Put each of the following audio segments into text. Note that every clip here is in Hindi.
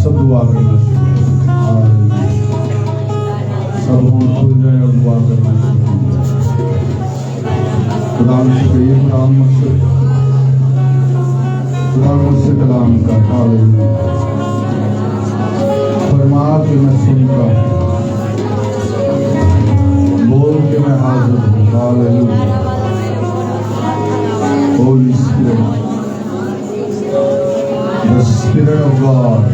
सब दुआ करना शुरू करें। सब होंठ खुल जाए और दुआ करना शुरू करें। खुदा मुझसे कहिए, खुदा मुझसे कलाम का। हालेलुया। फरमा के मैं सुनता हूँ, बोल के मैं हाजिर हूँ। Hallelujah. Holy Spirit, the Spirit of God,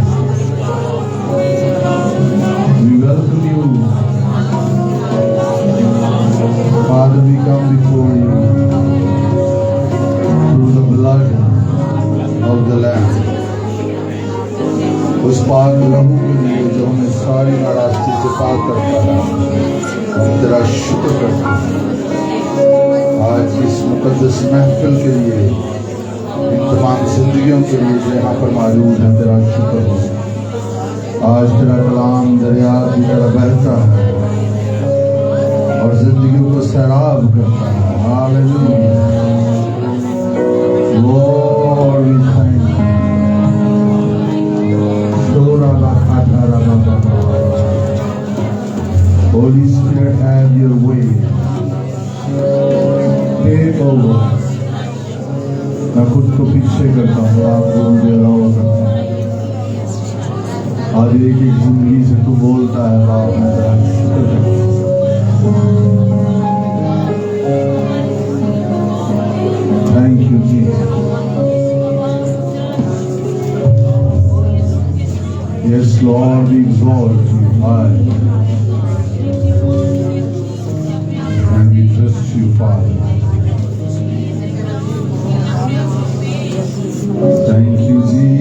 we welcome you. Father, we come before you through the blood of the Lamb. उस पाक लहू के लिए जो हमें सारी नाराजगी से पाक करता है, तेरा शुक्र करता है। आज इस मुकद्दस महफिल के लिए, इन तमाम जिंदगियों के लिए जो यहाँ पर मौजूद है, तेरा शुक्र हो। आज तेरा कलाम दरिया की तरह बहता है और जिंदगियों को सैराब करता है। Hallelujah. Lord, we thank you. Holy Spirit, have your way. Take over. मैं खुद को पीछे करता हूँ, आपको मुझे अलाउ करता हूँ। आज एक एक जिंदगी से तू बोलता है बाप, मैं तेरा शुक्र करता हूँ। Thank you, Jesus. Yes, Lord, we exalt you high. And we trust you, Father. Thank you, Jesus.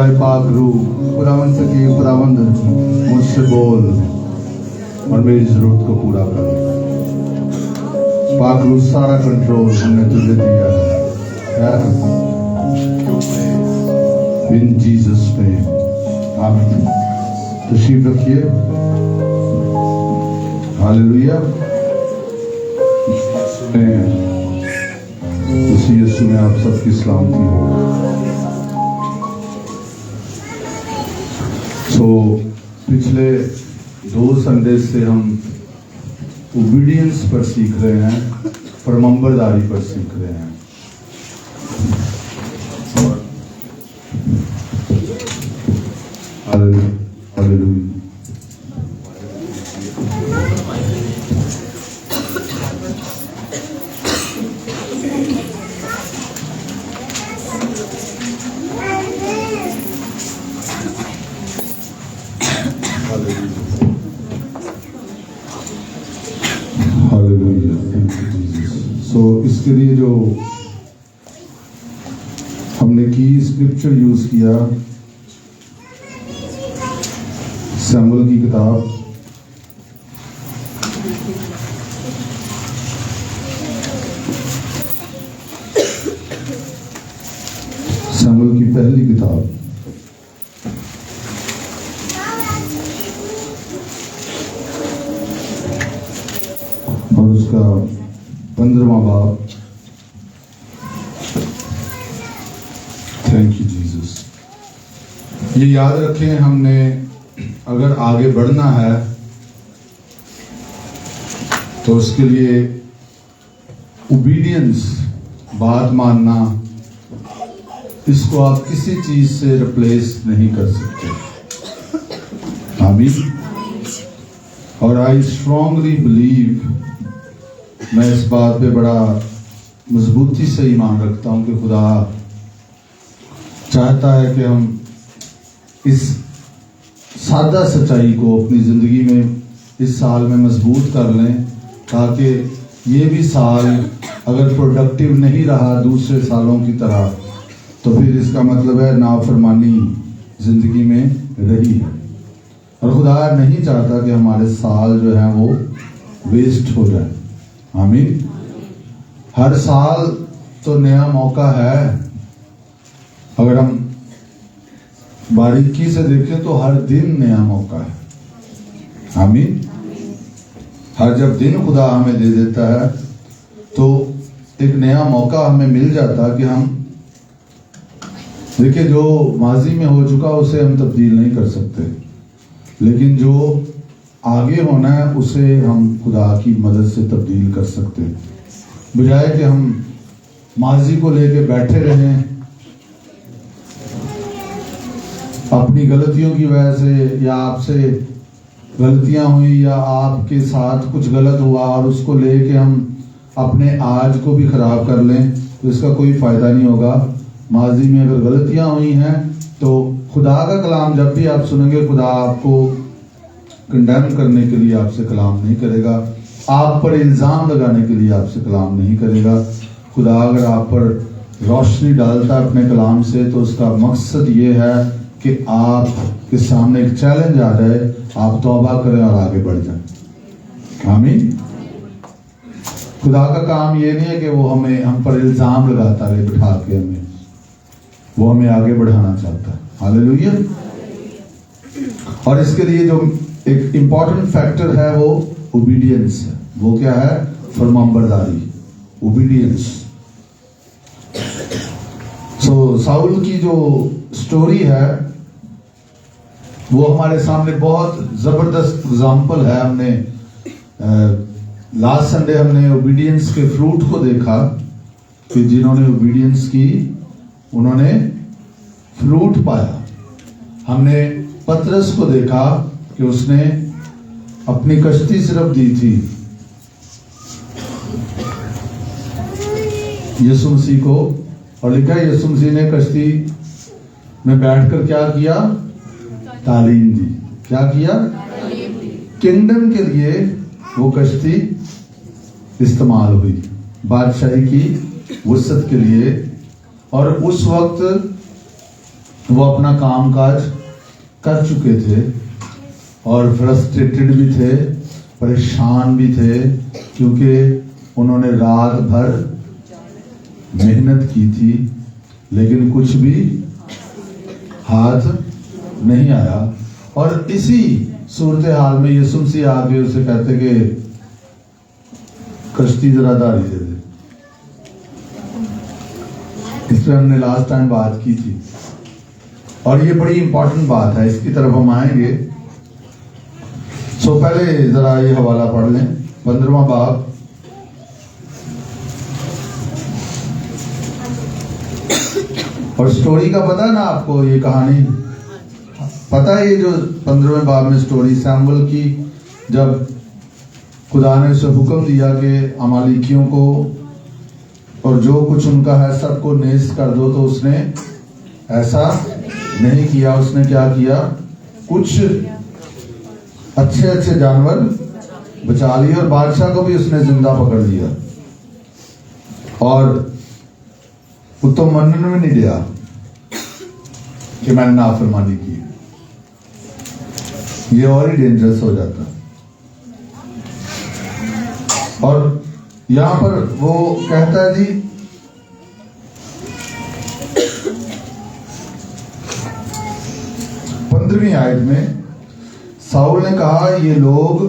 खुदाए पाक रूह, खुदावंद फकीर, खुदावंद मुझसे बोल और मेरी जरूरत को पूरा कर। पाक रूह, सारा कंट्रोल हमने तुझे दिया है। इन जीसस नेम, आमीन। तशरीफ रखिए। हालेलुया। उसी यीशु में आप सबकी सलामती हो। पिछले 2 संडे से हम ओबीडियंस पर सीख रहे हैं, फरमाबरदारी पर सीख रहे हैं। हालेलुया। इसके लिए जो हमने की स्क्रिप्चर यूज किया, सैमुअल की किताब, सैमुअल की पहली किताब, और उसका 15वां बाब। Thank you Jesus. ये याद रखें, हमने अगर आगे बढ़ना है तो उसके लिए ओबीडियंस, बात मानना, इसको आप किसी चीज से रिप्लेस नहीं कर सकते। आमीन। और आई स्ट्रांगली बिलीव, मैं इस बात पे बड़ा मजबूती से ईमान रखता हूं कि खुदा चाहता है कि हम इस सादा सच्चाई को अपनी जिंदगी में इस साल में मजबूत कर लें, ताकि ये भी साल अगर प्रोडक्टिव नहीं रहा दूसरे सालों की तरह, तो फिर इसका मतलब है नाफरमानी जिंदगी में रही है। और खुदा नहीं चाहता कि हमारे साल जो है वो वेस्ट हो जाए। आमीन। हर साल तो नया मौका है। अगर हम बारीकी से देखें तो हर दिन नया मौका है। आमीन। हर जब दिन खुदा हमें दे देता है तो एक नया मौका हमें मिल जाता कि हम देखिए, जो माजी में हो चुका उसे हम तब्दील नहीं कर सकते, लेकिन जो आगे होना है उसे हम खुदा की मदद से तब्दील कर सकते हैं। बजाय कि हम माजी को लेके बैठे रहें, अपनी गलतियों की वजह से, या आपसे गलतियां हुई, या आपके साथ कुछ गलत हुआ और उसको लेके हम अपने आज को भी खराब कर लें, तो इसका कोई फायदा नहीं होगा। माजी में अगर गलतियां हुई हैं तो खुदा का कलाम जब भी आप सुनेंगे, खुदा आपको कंडेम करने के लिए आपसे कलाम नहीं करेगा, आप पर इल्जाम लगाने के लिए आपसे कलाम नहीं करेगा। खुदा अगर आप पर रोशनी डालता है अपने कलाम से, तो उसका मकसद ये है कि आपके सामने एक चैलेंज आ जाए, आप तौबा करें और आगे बढ़ जाएं। आमीन। खुदा का काम ये नहीं है कि वो हम पर इल्जाम लगाता रहे बिठा के, वो हमें आगे बढ़ाना चाहता है। हालेलुया। और इसके लिए जो एक इंपॉर्टेंट फैक्टर है वो ओबीडियंस है। वो क्या है? फरमाबरदारी, ओबीडियंस। साउल की जो स्टोरी है वो हमारे सामने बहुत जबरदस्त एग्जाम्पल है। हमने लास्ट संडे हमने ओबीडियंस के फ्रूट को देखा कि जिन्होंने ओबीडियंस की उन्होंने फ्रूट पाया। हमने पतरस को देखा कि उसने अपनी कश्ती सिर्फ दी थी यीशु मसीह को, और लिखा है यीशु मसीह ने कश्ती में बैठकर क्या किया? तालीम दी। क्या किया? किंगडम के लिए वो कश्ती इस्तेमाल हुई, बादशाही की वुसअत के लिए। और उस वक्त वो अपना कामकाज कर चुके थे और फ्रस्ट्रेटेड भी थे, परेशान भी थे, क्योंकि उन्होंने रात भर मेहनत की थी लेकिन कुछ भी हाथ नहीं आया। और इसी सूरत हाल में यीशु मसीह आके उसे कहते कि कश्ती जरा दारी दे दे। इस पर हमने लास्ट टाइम बात की थी और ये बड़ी इंपॉर्टेंट बात है, इसकी तरफ हम आएंगे। सो पहले जरा ये हवाला पढ़ लें, 15वां बाब और स्टोरी का पता है ना आपको, ये कहानी पता है। ये जो 15वें बाब में स्टोरी सैमुअल की, जब खुदा ने उसे हुक्म दिया कि अमालिकियों को और जो कुछ उनका है सबको नेस्त कर दो, तो उसने ऐसा नहीं किया। उसने क्या किया, कुछ अच्छे अच्छे जानवर बचा लिए और बादशाह को भी उसने जिंदा पकड़ लिया और उत्तम मनन में नहीं दिया कि मैंने नाफरमानी की। ये और ही डेंजरस हो जाता। और यहां पर वो कहता है जी, पंद्रहवीं आयत में साउल ने कहा ये लोग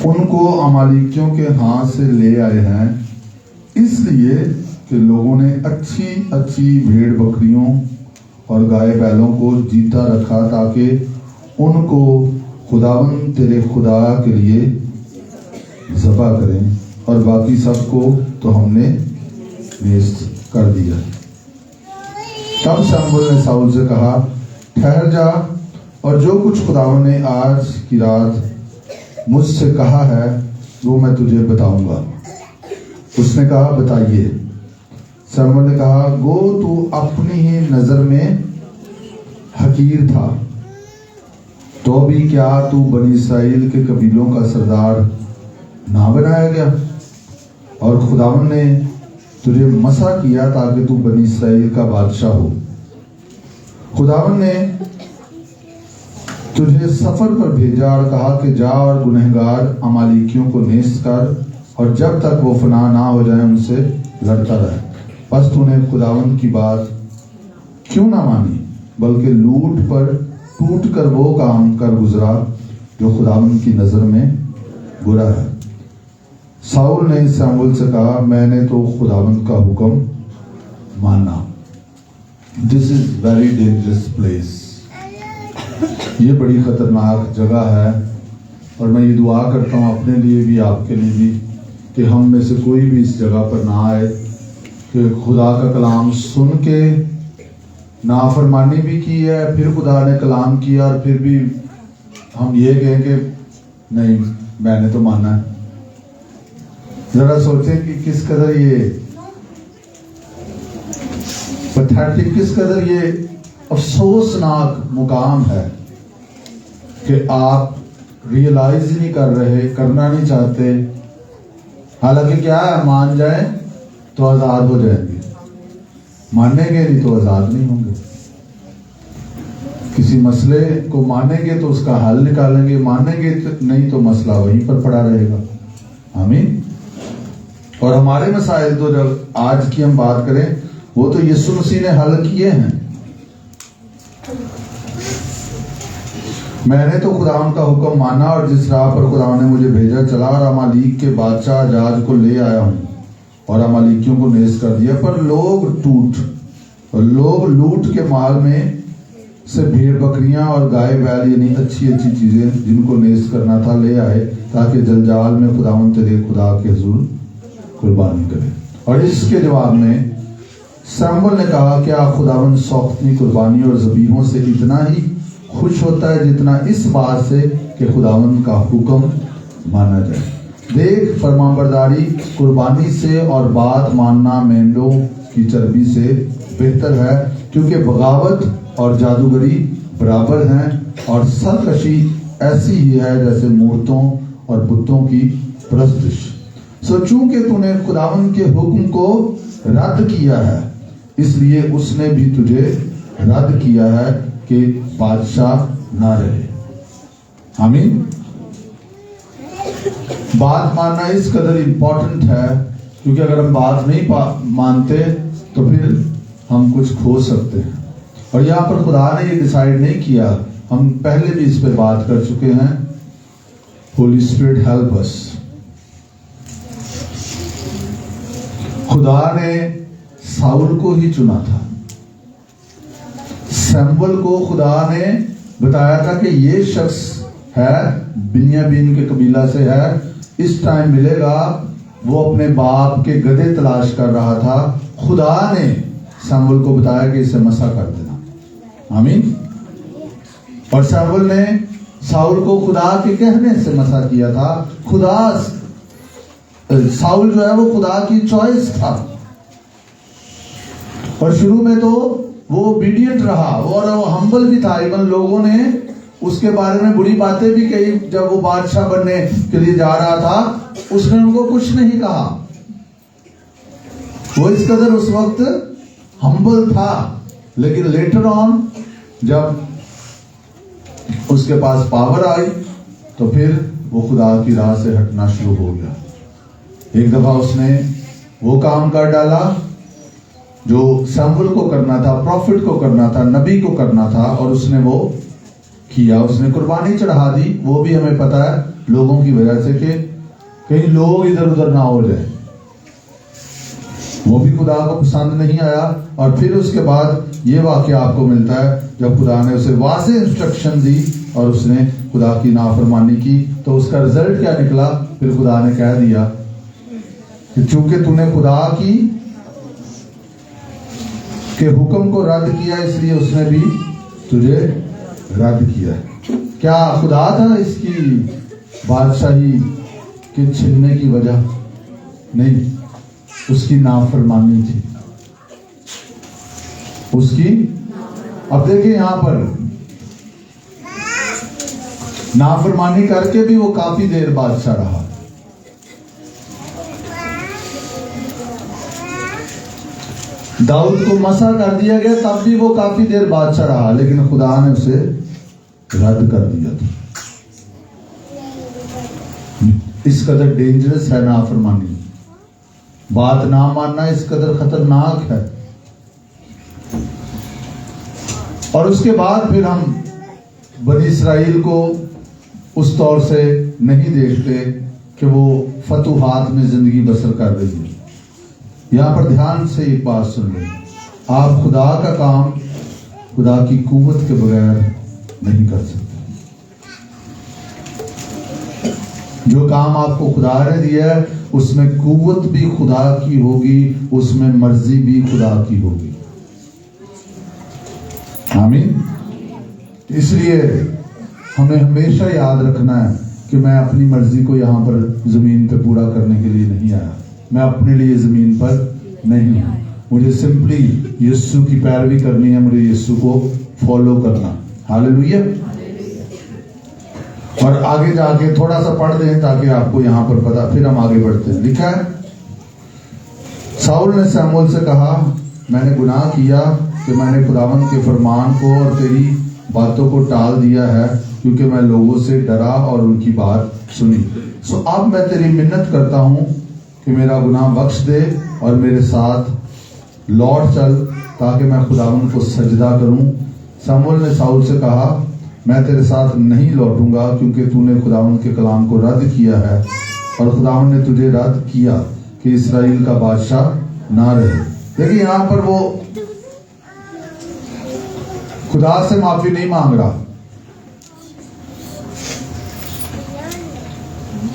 उनको अमालिकियों के हाथ से ले आए हैं, इसलिए कि लोगों ने अच्छी अच्छी भेड़ बकरियों और गाय बैलों को जीता रखा ताकि उनको खुदावन तेरे खुदा के लिए ज़बह करें, और बाकी सबको तो हमने नेस्त कर दिया। तब शमूएल ने साउल से कहा, ठहर जा और जो कुछ खुदावन ने आज की रात मुझसे कहा है वो मैं तुझे बताऊंगा। उसने कहा, बताइए। शमूएल ने कहा, गो तू अपनी ही नजर में हकीर था, तो भी क्या तू बनी इस्राएल के कबीलों का सरदार ना बनाया गया? और खुदावन ने तुझे मसा किया ताकि तू बनी इस्राएल का बादशाह हो। खुदावन ने तुझे सफर पर भेजा और कहा कि जा और गुनहगार अमालिकियों को नेस्त कर, और जब तक वो फना ना हो जाए उनसे लड़ता रहे। बस तूने खुदावन की बात क्यों ना मानी, बल्कि लूट पर टूट कर वो काम कर गुजरा जो खुदावन की नजर में बुरा है। साउल ने शमूएल से कहा, मैंने तो खुदावन का हुक्म माना। This is very dangerous place. ये बड़ी खतरनाक जगह है और मैं ये दुआ करता हूँ अपने लिए भी आपके लिए भी कि हम में से कोई भी इस जगह पर ना आए कि खुदा का कलाम सुन के नाफरमानी भी की है, फिर खुदा ने कलाम किया और फिर भी हम ये कहें कि नहीं मैंने तो माना है। जरा सोचें कि किस कदर ये पैथेटिक, किस कदर ये अफसोसनाक मुकाम है कि आप रियलाइज ही नहीं कर रहे, करना नहीं चाहते। हालांकि क्या है, मान जाए तो आजाद हो जाएंगे, मानेंगे नहीं तो आजाद नहीं होंगे। किसी मसले को मानेंगे तो उसका हल निकालेंगे, मानेंगे तो नहीं तो मसला वहीं पर पड़ा रहेगा। आमीन। और हमारे मसाइल तो जब आज की हम बात करें वो तो यीशु मसीह ने हल किए हैं। मैंने तो खुदावन का हुक्म माना और जिस राह पर खुदावन ने मुझे भेजा चला, और अमालीक के बादशाह जाज को ले आया हूं और अमालिकियों को नेस्त कर दिया। पर लोग लूट के माल में से भेड़ बकरियां और गाय बैल यानी अच्छी अच्छी चीजें जिनको नेस्त करना था ले आए, ताकि जलजाल में खुदावन तेरे खुदा के हुजूर कुर्बानी करे। और इसके जवाब में शमूएल ने कहा, क्या खुदावन सौख्तनी कुर्बानी और ज़बीहों से इतना ही खुश होता है जितना इस बात से कि खुदावन का हुक्म माना जाए? देख, फरमाबरदारी कुर्बानी से और बात मानना मेंढों की चर्बी से बेहतर है, क्योंकि बगावत और जादूगरी बराबर हैं और सरकशी ऐसी ही है जैसे मूर्तों और बुतों की परस्तिश। सो चूंकि तूने खुदावन के हुक्म को रद्द किया है, इसलिए उसने भी तुझे रद्द किया है कि बादशाह ना रहे। आमीन। बात मानना इस कदर इंपॉर्टेंट है क्योंकि अगर हम बात नहीं मानते तो फिर हम कुछ खो सकते हैं। और यहाँ पर खुदा ने ये डिसाइड नहीं किया, हम पहले भी इस पे बात कर चुके हैं। Holi spirit help us. खुदा ने साउल को ही चुना था। सैमुअल को खुदा ने बताया था कि ये शख्स है, बिन्यामीन के कबीला से है, इस टाइम मिलेगा। वो अपने बाप के गधे तलाश कर रहा था। खुदा ने सैमुअल को बताया कि इसे मसा कर देना। आमीन। और सैमुअल ने साउल को खुदा के कहने से मसा किया था। खुदा, साउल जो है वो खुदा की चॉइस था। और शुरू में तो वो ओबीडिएंट रहा और वो हम्बल भी था। इवन लोगों ने उसके बारे में बुरी बातें भी कही। जब वो बादशाह बनने के लिए जा रहा था, उसने उनको कुछ नहीं कहा। वो इस कदर उस वक्त हम्बल था। लेकिन लेटर ऑन जब उसके पास पावर आई तो फिर वो खुदा की राह से हटना शुरू हो गया। एक दफा उसने वो काम कर डाला जो सैमुअल को करना था, प्रॉफिट को करना था, नबी को करना था, और उसने वो किया। उसने कुर्बानी चढ़ा दी। वो भी हमें पता है लोगों की वजह से कि कहीं लोग इधर उधर ना हो जाए। वो भी खुदा को पसंद नहीं आया। और फिर उसके बाद ये वाकया आपको मिलता है जब खुदा ने उसे वाज़ेह इंस्ट्रक्शन दी और उसने खुदा की नाफरमानी की। तो उसका रिजल्ट क्या निकला? फिर खुदा ने कह दिया कि चूंकि तूने खुदा की के हुक्म को रद्द किया, इसलिए उसने भी तुझे रद्द किया। क्या खुदा था इसकी बादशाही के छीनने की वजह? नहीं, उसकी नाफरमानी थी उसकी। अब देखिए यहां पर नाफरमानी करके भी वो काफी देर बादशाह रहा। दाऊद को मसा कर दिया गया, तब भी वो काफी देर बादशाह रहा, लेकिन खुदा ने उसे रद्द कर दिया था। इस कदर डेंजरस है नाफरमानी। बात ना मानना इस कदर खतरनाक है। और उसके बाद फिर हम बनी इस्राइल को उस तौर से नहीं देखते कि वो फतूहात में जिंदगी बसर कर रही है। यहां पर ध्यान से एक बात सुन लें, आप खुदा का काम खुदा की कुव्वत के बगैर नहीं कर सकते। जो काम आपको खुदा ने दिया है उसमें कुव्वत भी खुदा की होगी, उसमें मर्जी भी खुदा की होगी। आमीन। इसलिए हमें हमेशा याद रखना है कि मैं अपनी मर्जी को यहां पर जमीन पर पूरा करने के लिए नहीं आया। मैं अपने लिए जमीन पर नहीं हूं। मुझे सिंपली यीशु की पैरवी करनी है, मुझे यीशु को फॉलो करना। हालेलुया। और आगे जाके थोड़ा सा पढ़ दें ताकि आपको यहां पर पता, फिर हम आगे बढ़ते हैं। लिखा है, साउल ने सैमुअल से कहा, मैंने गुनाह किया कि मैंने खुदावंद के फरमान को और तेरी बातों को टाल दिया है, क्योंकि मैं लोगों से डरा और उनकी बात सुनी। सो अब मैं तेरी मिन्नत करता हूं कि मेरा गुनाह बख्श दे और मेरे साथ लौट चल, ताकि मैं खुदावंद को सजदा करूं। सैमुअल ने साउल से कहा, मैं तेरे साथ नहीं लौटूंगा, क्योंकि तूने खुदावंद के कलाम को रद्द किया है और खुदावंद ने तुझे रद्द किया कि इस्राएल का बादशाह ना रहे। देखिए यहां पर वो खुदा से माफी नहीं मांग रहा।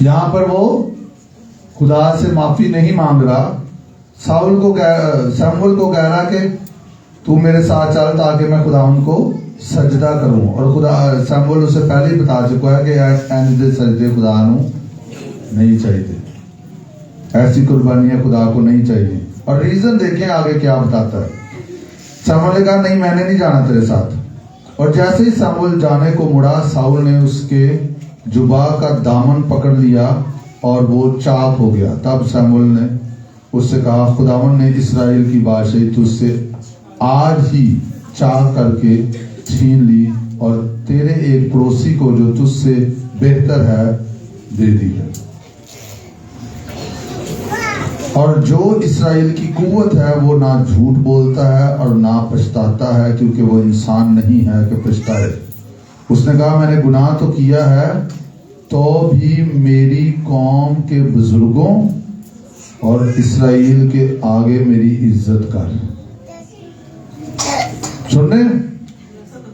यहां पर वो खुदा से माफी नहीं मांग रहा। सैमुअल को कह रहा कि तू मेरे साथ चल ताकि मैं खुदावंद को सजदा करूं। और खुदा सैमुअल उसे पहले ही बता चुका है कि इंज दे सजदे खुदा नू नहीं चाहिए, ऐसी कुर्बानियां खुदा को नहीं चाहिए। और रीजन देखें आगे क्या बताता है। सैमुअल ने कहा, नहीं मैंने नहीं जाना तेरे साथ। और जैसे ही सैमुअल जाने को मुड़ा, साउल ने उसके जुबा का दामन पकड़ लिया और वो चाक हो गया। तब सैमुअल ने उससे कहा, खुदावन ने इस्राएल की बादशाही तुझसे आज ही चाह करके छीन ली और तेरे एक पड़ोसी को जो तुझसे बेहतर है दे दी है। और जो इस्राएल की कुव्वत है वो ना झूठ बोलता है और ना पछताता है, क्योंकि वो इंसान नहीं है कि पछताए। उसने कहा, मैंने गुनाह तो किया है, तो भी मेरी कौम के बुजुर्गों और इस्राएल के आगे मेरी इज्जत कर। सुनने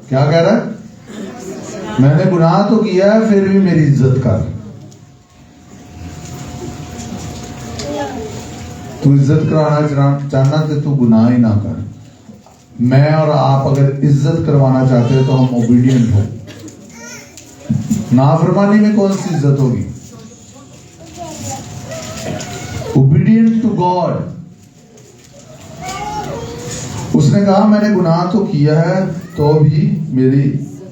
क्या कह रहा है? मैंने गुनाह तो किया है, फिर भी मेरी इज्जत कर। तू इज्जत कराना चाहना तो तू गुनाह ही ना कर। मैं और आप अगर इज्जत करवाना चाहते हैं तो हम ओबीडियंट हो। नाफरमानी में कौन सी इज्जत होगी? Obedient to God. उसने कहा, मैंने गुनाह तो किया है, तो भी मेरी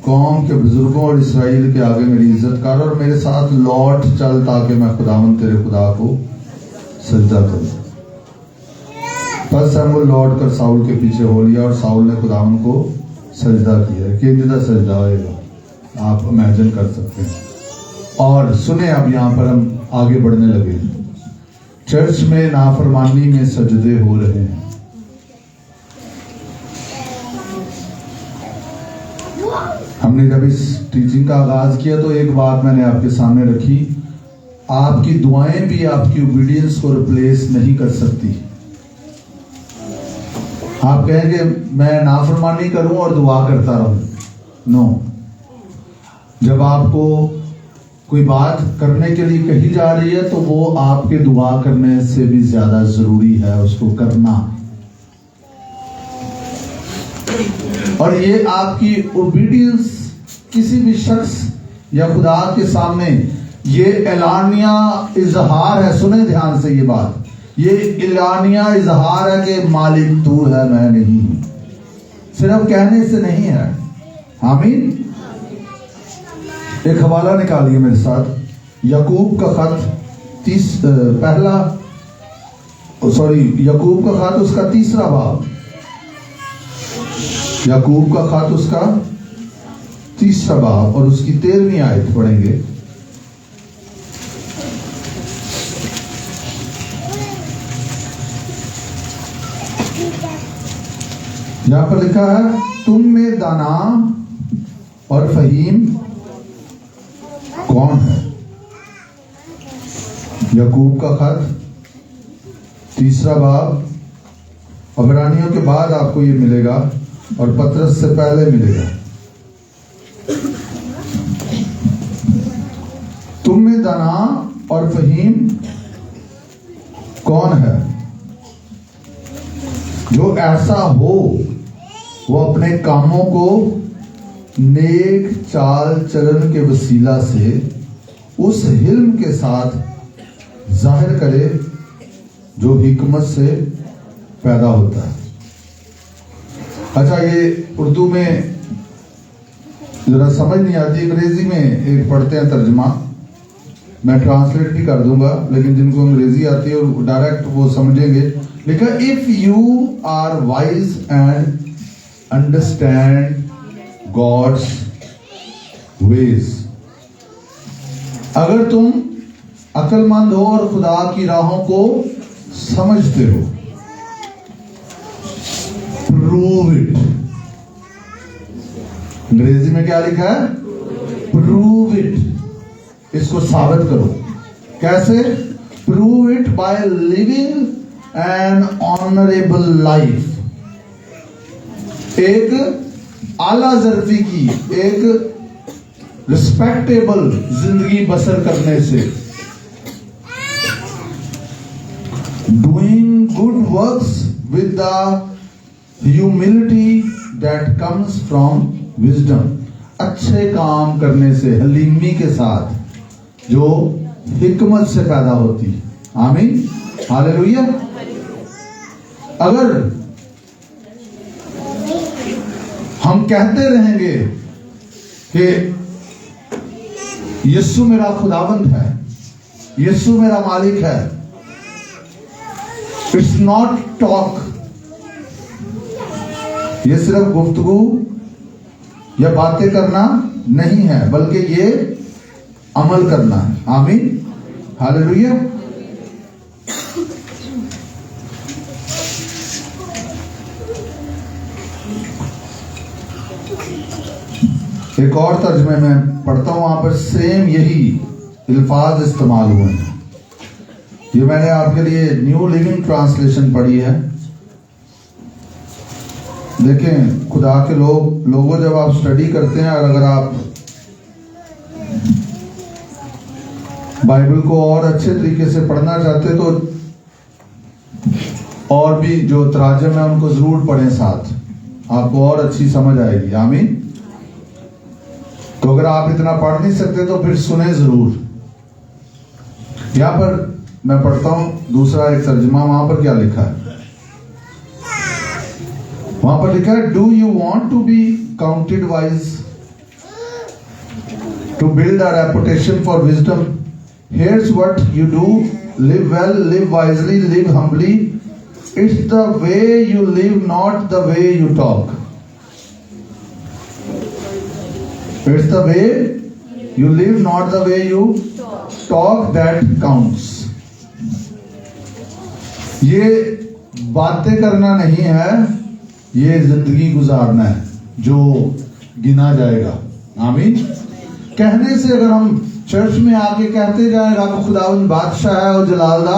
कौम के बुजुर्गों और इस्राएल के आगे मेरी इज्जत कर और मेरे साथ लौट चल, ताकि मैं खुदावन तेरे खुदा को सजदा करूं। बस शमूएल लौट कर साउल के पीछे हो लिया और साउल ने खुदावन को सजदा किया। कितना सजदा होएगा आप इमेजिन कर सकते हैं। और सुने, अब यहाँ पर हम आगे बढ़ने लगे। चर्च में नाफरमानी में सजदे हो रहे हैं। हमने जब इस टीचिंग का आगाज किया तो एक बात मैंने आपके सामने रखी, आपकी दुआएं भी आपकी ओबीडियंस को रिप्लेस नहीं कर सकती। आप कहेंगे मैं नाफरमानी करूं और दुआ करता रहूं, नो। जब आपको कोई बात करने के लिए कही जा रही है तो वो आपके दुआ करने से भी ज्यादा जरूरी है उसको करना। और ये आपकी ओबीडियंस किसी भी शख्स या खुदा के सामने ये एलानिया इजहार है। सुने ध्यान से ये बात, ये एलानिया इजहार है कि मालिक तू है, मैं नहीं हूं। सिर्फ कहने से नहीं है। आमीन। एक हवाला निकालिए मेरे साथ, याकूब का खत याकूब का खत उसका 3रा बाब, याकूब का खत उसका 3रा बाब और उसकी 13वीं आयत पढ़ेंगे। यहां पर लिखा है, तुम में दाना और फहीम कौन है? याकूब का खत 3रा बाब, अबरानियों के बाद आपको ये मिलेगा और पतरस से पहले मिलेगा। तुम में दाना और फहीम कौन है? जो ऐसा हो वो अपने कामों को नेक चाल चलन के वसीला से उस हिल्म के साथ जाहिर करे जो हिकमत से पैदा होता है। अच्छा, ये उर्दू में जरा समझ नहीं आती, अंग्रेजी में एक पढ़ते हैं तर्जमा, मैं ट्रांसलेट भी कर दूंगा, लेकिन जिनको अंग्रेजी आती है और डायरेक्ट वो समझेंगे। लिखा, if you are wise and understand God's ways. अगर तुम अक्लमंद हो और खुदा की राहों को समझते हो, प्रूव इट। अंग्रेजी में क्या लिखा है? Prove it. इसको साबित करो। कैसे? Prove it by living an honourable life. एक आला जरफी की, एक रिस्पेक्टेबल जिंदगी बसर करने से, doing good works with the humility that comes from wisdom. अच्छे काम करने से, हलीमी के साथ, जो हिकमत से पैदा होती। आमीन, हालेलुया। अगर हम कहते रहेंगे कि यीशु मेरा खुदावंद है, यीशु मेरा मालिक है, नॉट टॉक, ये सिर्फ गुफ्तगू या बातें करना नहीं है, बल्कि ये अमल करना है। आमीन, हालेलुया। एक और तर्जमे में पढ़ता हूं, वहां पर सेम यही अल्फाज इस्तेमाल हुए हैं। ये मैंने आपके लिए न्यू लिविंग ट्रांसलेशन पढ़ी है। देखें, खुदा के लोगों जब आप स्टडी करते हैं और अगर आप बाइबल को और अच्छे तरीके से पढ़ना चाहते हैं तो और भी जो तराजम है उनको जरूर पढ़ें साथ, आपको और अच्छी समझ आएगी। आमीन। तो अगर आप इतना पढ़ नहीं सकते तो फिर सुने जरूर। यहां पर मैं पढ़ता हूं दूसरा एक तर्जुमा, वहां पर क्या लिखा है? वहां पर लिखा है, do you want to be counted wise, to build a reputation for wisdom, here's what you do, live well, live wisely, live humbly, it's the way you live, not the way you talk. It's the way you live, not the way you talk that counts. ये बातें करना नहीं है, ये जिंदगी गुजारना है जो गिना जाएगा। आमीन। कहने से अगर हम चर्च में आके कहते जाएगा कि खुदावंद बादशाह है और जलालदा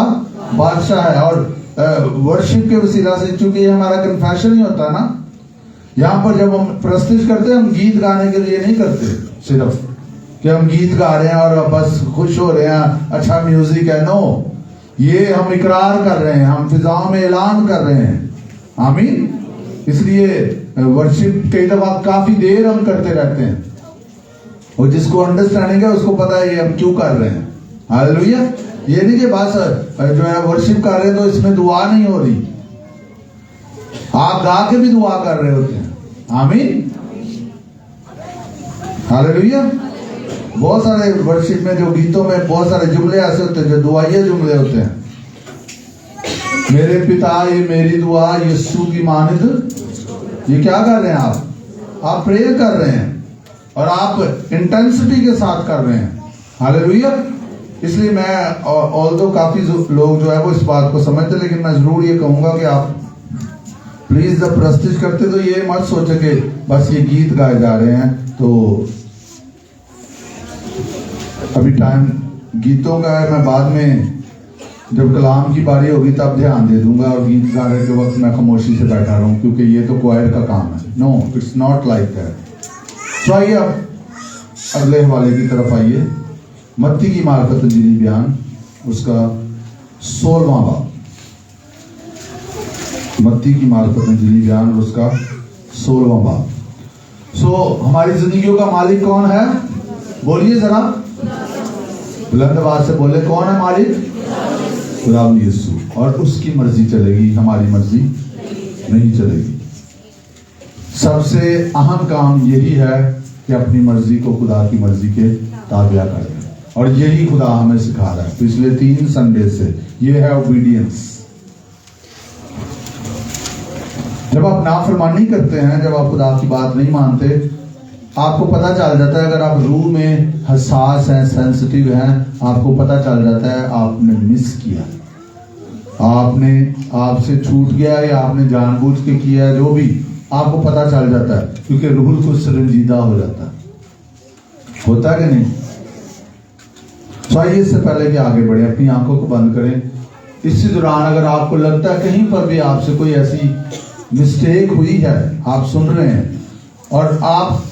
बादशाह है, और वर्शिप के वसीला से, चूंकि ये हमारा कन्फेशन ही होता है ना, यहां पर जब हम प्रस्तुत करते हैं, हम गीत गाने के लिए नहीं करते सिर्फ कि हम गीत गा रहे हैं और बस खुश हो रहे हैं, अच्छा म्यूजिक है। नो, ये हम इकरार कर रहे हैं, हम फिजाओं में ऐलान कर रहे हैं। आमीन। इसलिए वर्शिप कई दफा काफी देर हम करते रहते हैं, और जिसको अंडरस्टैंडिंग है उसको पता है ये हम क्यों कर रहे हैं। हालेलुया। ये नहीं कि बस जो है वर्शिप कर रहे हैं तो इसमें दुआ नहीं हो रही, आप गा के भी दुआ कर रहे होते हैं। आमीन, हालेलुया। बहुत सारे वर्शिप में जो गीतों में बहुत सारे जुमले ऐसे होते हैं जो दुआइये जुमले होते हैं। मेरे पिता ये मेरी दुआ यीशु की मानिद, ये क्या कर रहे हैं आप प्रेयर कर रहे हैं और आप इंटेंसिटी के साथ कर रहे हैं। हालेलुया। इसलिए मैं ऑल्दो काफी लोग जो है वो इस बात को समझते, लेकिन मैं जरूर ये कहूंगा कि आप प्लीज जब प्रस्तुत करते तो ये मत सोचे कि बस ये गीत गाए जा रहे हैं। तो अभी टाइम गीतों का है, मैं बाद में जब कलाम की बारी होगी तब ध्यान दे दूंगा, और गीत गाने के वक्त मैं खामोशी से बैठा रहूं, क्योंकि ये तो क्वायर का काम है। No, it's not like that. तो आइए अब अगले हवाले की तरफ आइए। मत्ती की मार्फत इंजीली बयान, उसका 16वां बाब। मत्ती की मार्फत इंजीली बयान, उसका 16वां बाब। हमारी जिंदगियों का मालिक कौन है? बोलिए जरा, बुलंद आवाज से बोले, कौन है मालिक? खुदावंद यीशु। और उसकी मर्जी चलेगी, हमारी मर्जी नहीं चलेगी। सबसे अहम काम यही है कि अपनी मर्जी को खुदा की मर्जी के ताबिया करें, और यही खुदा हमें सिखा रहा है पिछले 3 संडे से। ये है ओबीडियंस। जब आप नाफरमानी करते हैं, जब आप खुदा की बात नहीं मानते, आपको पता चल जाता है। अगर आप रूह में हसास हैं, सेंसिटिव हैं, आपको पता चल जाता है आपने मिस किया, आपसे छूट गया, या आपने जानबूझ के किया, जो भी आपको पता चल जाता है, क्योंकि रूह को संजीदा हो जाता है। होता है कि नहीं? चाहिए इससे पहले कि आगे बढ़े, अपनी आंखों को बंद करें। इसी दौरान अगर आपको लगता है कहीं पर भी आपसे कोई ऐसी मिस्टेक हुई है, आप सुन रहे हैं और आप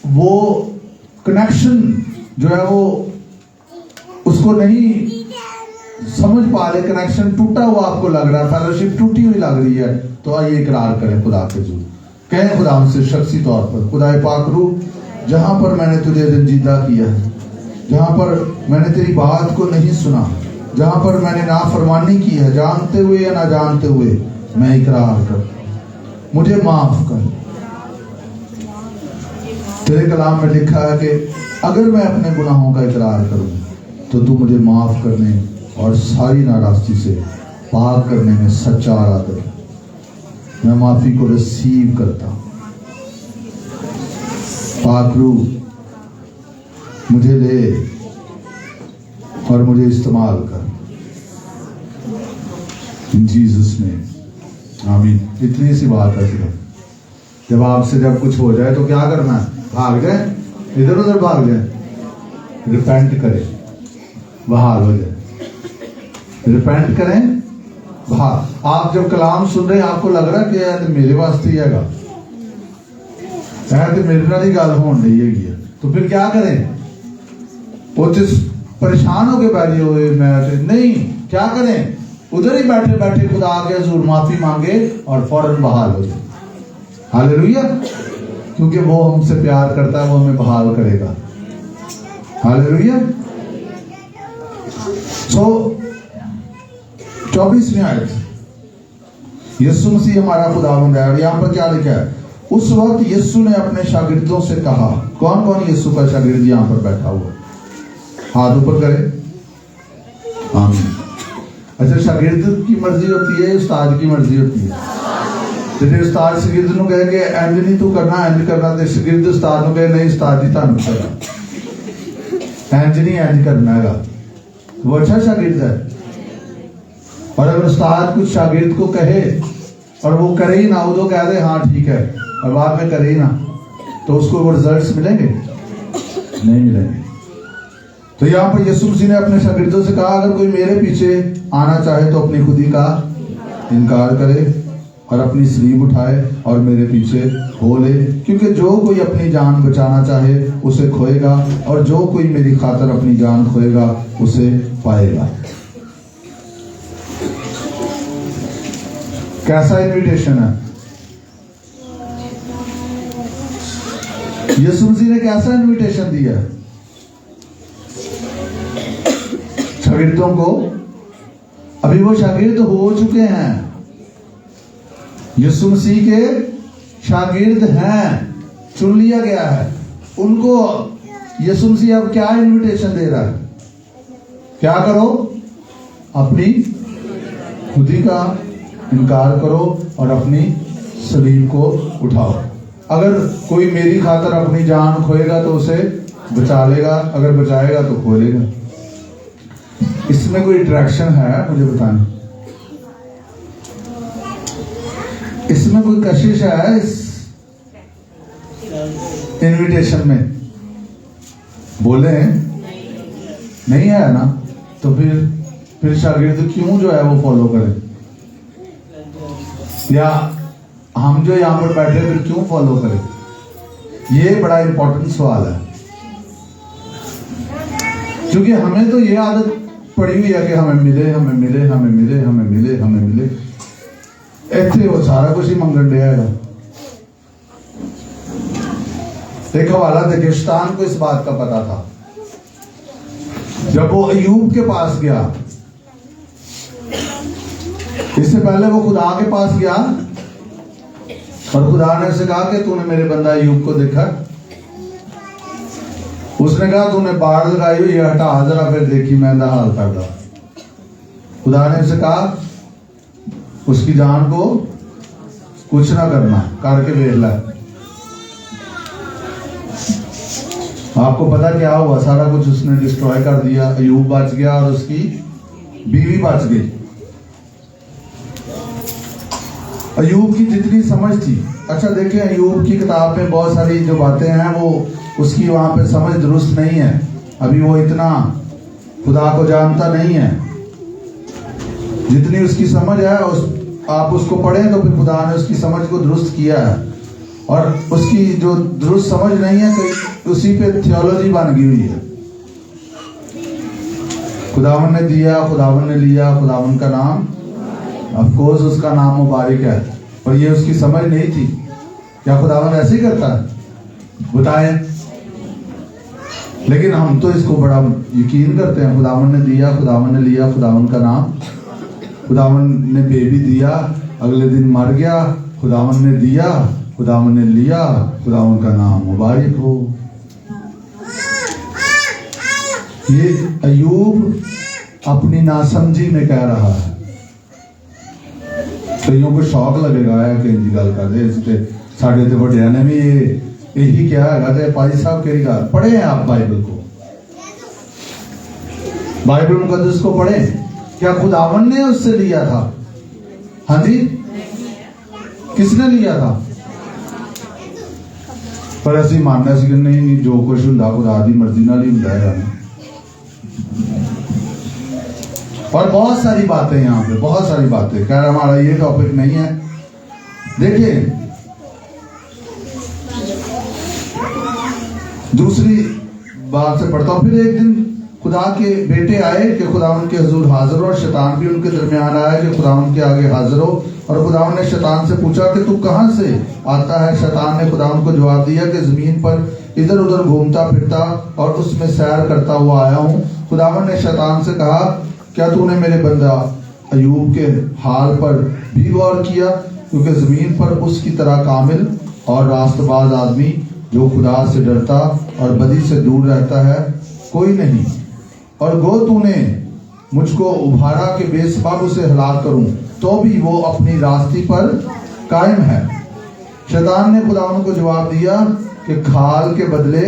वो कनेक्शन जो है वो उसको नहीं समझ पा रहे, कनेक्शन टूटा हुआ आपको लग रहा है, फेलोशिप टूटी हुई लग रही है, तो आइए इकरार करें खुदा के जुड़, कहें खुदा हमसे शख्सी तौर पर, खुदा पाक रूह, जहां पर मैंने तुझे रंजीदा किया, जहां पर मैंने तेरी बात को नहीं सुना, जहां पर मैंने नाफरमानी की है, जानते हुए या ना जानते हुए, मैं इकरार कर, मुझे माफ कर। तेरे कलाम में लिखा है कि अगर मैं अपने गुनाहों का इकरार करूं तो तू मुझे माफ करने और सारी नाराजगी से पाक करने में सच्चा आराधक हूं। मैं माफी को रिसीव करता हूं। पाक रूह मुझे ले और मुझे इस्तेमाल कर, इन जीसस में, आमीन। इतनी सी बात है सिर्फ। जब आपसे जब कुछ हो जाए तो क्या करना है? भाग जाए, इधर उधर भाग जाए, रिपेंट करें, बहाल हो जाए। रिपेंट करें, भाग। आप जब कलाम सुन रहे हैं आपको लग रहा है कि यार मेरे वास्ते ही हैगा, तो मेरे नाल ही गल होने नहीं है, तो फिर क्या करें? वो जिस परेशान होके बैठे हुए मैं नहीं, क्या करें? उधर ही बैठे बैठे खुदा के हुजूर माफी मांगे और फौरन बहाल हो जाए। हालेलुया। क्योंकि वो हमसे प्यार करता है, वो हमें बहाल करेगा। हालेलुया। सो 24वीं आयत, यीशु मसीह हमारा खुदावंद है। और यहां पर क्या लिखा है? उस वक्त यीशु ने अपने शागिर्दों से कहा। कौन कौन यीशु का शागिर्द यहां पर बैठा हुआ? हाथ ऊपर करें। आमीन। अच्छा, शागिर्द की मर्जी होती है, उस्ताद की मर्जी होती है? जिसे उस्ताद शागिर्द ਨੂੰ कहे कि इंज नहीं तू करना, इंज करना, तो शागिर्द उस्ताद ਨੂੰ कहे नहीं उस्ताद जी ਤੁਹਾਨੂੰ पता इंज नहीं, इंज करना है, वो अच्छा शागिर्द है। और अगर उस्ताद कुछ शागिर्द को कहे और वो करे ही ना, वो तो कह दे हाँ ठीक है, और बाद में करे ही ना, तो उसको वो रिजल्ट्स मिलेंगे? नहीं मिलेंगे। तो यहाँ पर यीशु मसीह ने अपने शागिर्दों से कहा, अगर कोई मेरे पीछे आना चाहे तो अपनी खुदी का इनकार करे और अपनी सलीब उठाए और मेरे पीछे हो ले। क्योंकि जो कोई अपनी जान बचाना चाहे उसे खोएगा, और जो कोई मेरी खातिर अपनी जान खोएगा उसे पाएगा। कैसा इन्विटेशन है? यीशु मसीह ने कैसा इन्विटेशन दिया शागिर्दों को? अभी वो शागिर्द हो चुके हैं, यीशु मसीह के शागिर्द हैं, चुन लिया गया है उनको। यीशु मसीह अब क्या इन्विटेशन दे रहा है? क्या करो? अपनी खुदी का इनकार करो और अपनी सलीब को उठाओ। अगर कोई मेरी खातिर अपनी जान खोएगा तो उसे बचा लेगा, अगर बचाएगा तो खो लेगा। इसमें कोई अट्रैक्शन है? मुझे बताना। इसमें कोई कशिश है इस इनविटेशन में? बोले नहीं है ना? तो फिर शागिर्द क्यों जो है वो फॉलो करें? या हम जो यहां पर बैठे फिर क्यों फॉलो करें? ये बड़ा इंपॉर्टेंट सवाल है, क्योंकि हमें तो ये आदत पड़ी हुई है कि हमें मिले, हमें मिले, हमें मिले, हमें मिले, हमें मिले। ऐसे वो सारा कुछ ही मंगन दिया है। एक हवाला देखिए, शैतान को इस बात का पता था। जब वो अय्यूब के पास गया, इससे पहले वो खुदा के पास गया और खुदा ने उसे कहा कि तूने मेरे बंदा अय्यूब को देखा? उसने कहा तूने बाढ़ लगाई हुई है, हटा जरा फिर देखी मैं हाल कर दा। खुदा ने उसे कहा उसकी जान को कुछ ना करना, करके देख ला। आपको पता क्या हुआ? सारा कुछ उसने डिस्ट्रॉय कर दिया। अय्यूब बच गया और उसकी बीवी बच गई। अय्यूब की जितनी समझ थी, अच्छा देखें अय्यूब की किताब में बहुत सारी जो बातें हैं वो उसकी वहां पे समझ दुरुस्त नहीं है। अभी वो इतना खुदा को जानता नहीं है। जितनी उसकी समझ है आप उसको पढ़ें तो फिर खुदा ने उसकी समझ को दुरुस्त किया है, और उसकी जो दुरुस्त समझ नहीं है कहीं उसी पे थियोलॉजी बन गई हुई है। खुदावन ने दिया, खुदावन ने लिया, खुदावन का नाम, ऑफ कोर्स उसका नाम मुबारक है, पर ये उसकी समझ नहीं थी। क्या खुदावन ऐसे ही करता है? बताएं। लेकिन हम तो इसको बड़ा यकीन करते हैं। खुदावन ने दिया, खुदावन ने लिया, खुदावन का नाम। खुदावन ने बेबी दिया, अगले दिन मर गया। खुदावन ने दिया, खुदावन ने लिया, खुदावन का नाम मुबारक हो। ये अय्यूब अपनी नासमझी में कह रहा है। कईयों को शौक लगेगा कि इंजी गल कर दे इसते साढ़े ते वड्डियां ने भी यही क्या है ते भाई साहब केड़ी गल पढ़े हैं आप बाइबल को, बाइबल मुकद्दस को पढ़े? क्या खुदावन ने उससे लिया था? हाँ जी, किसने लिया था? पर असं मानना सी कि नहीं जो कुछ हुंदा खुदा दी मर्जी नाल ही हुंदा है। और बहुत सारी बातें यहाँ पे, बहुत सारी बातें, खैर हमारा ये टॉपिक नहीं है। देखिए दूसरी बात से पढ़ता हूं। फिर एक दिन खुदा के बेटे आए कि खुदा उनके हुजूर हाजिर हो, और शैतान भी उनके दरमियान आया कि खुदा उनके आगे हाजिर हो। और खुदा ने शैतान से पूछा कि तू कहां से आता है? शैतान ने खुदा को जवाब दिया कि जमीन पर इधर उधर घूमता फिरता और उसमें सैर करता हुआ आया हूं। खुदा ने शैतान से कहा, क्या तूने मेरे बंदा अयूब के हाल पर भी गौर किया? क्योंकि जमीन पर उसकी तरह कामिल और रास्तबाज आदमी जो खुदा से डरता और बदी से दूर रहता है कोई नहीं। और गो तूने मुझको उभारा कि बेसबब उसे हलाक करूं, तो भी वो अपनी रास्ते पर कायम है। शैतान ने खुदा को जवाब दिया कि खाल के बदले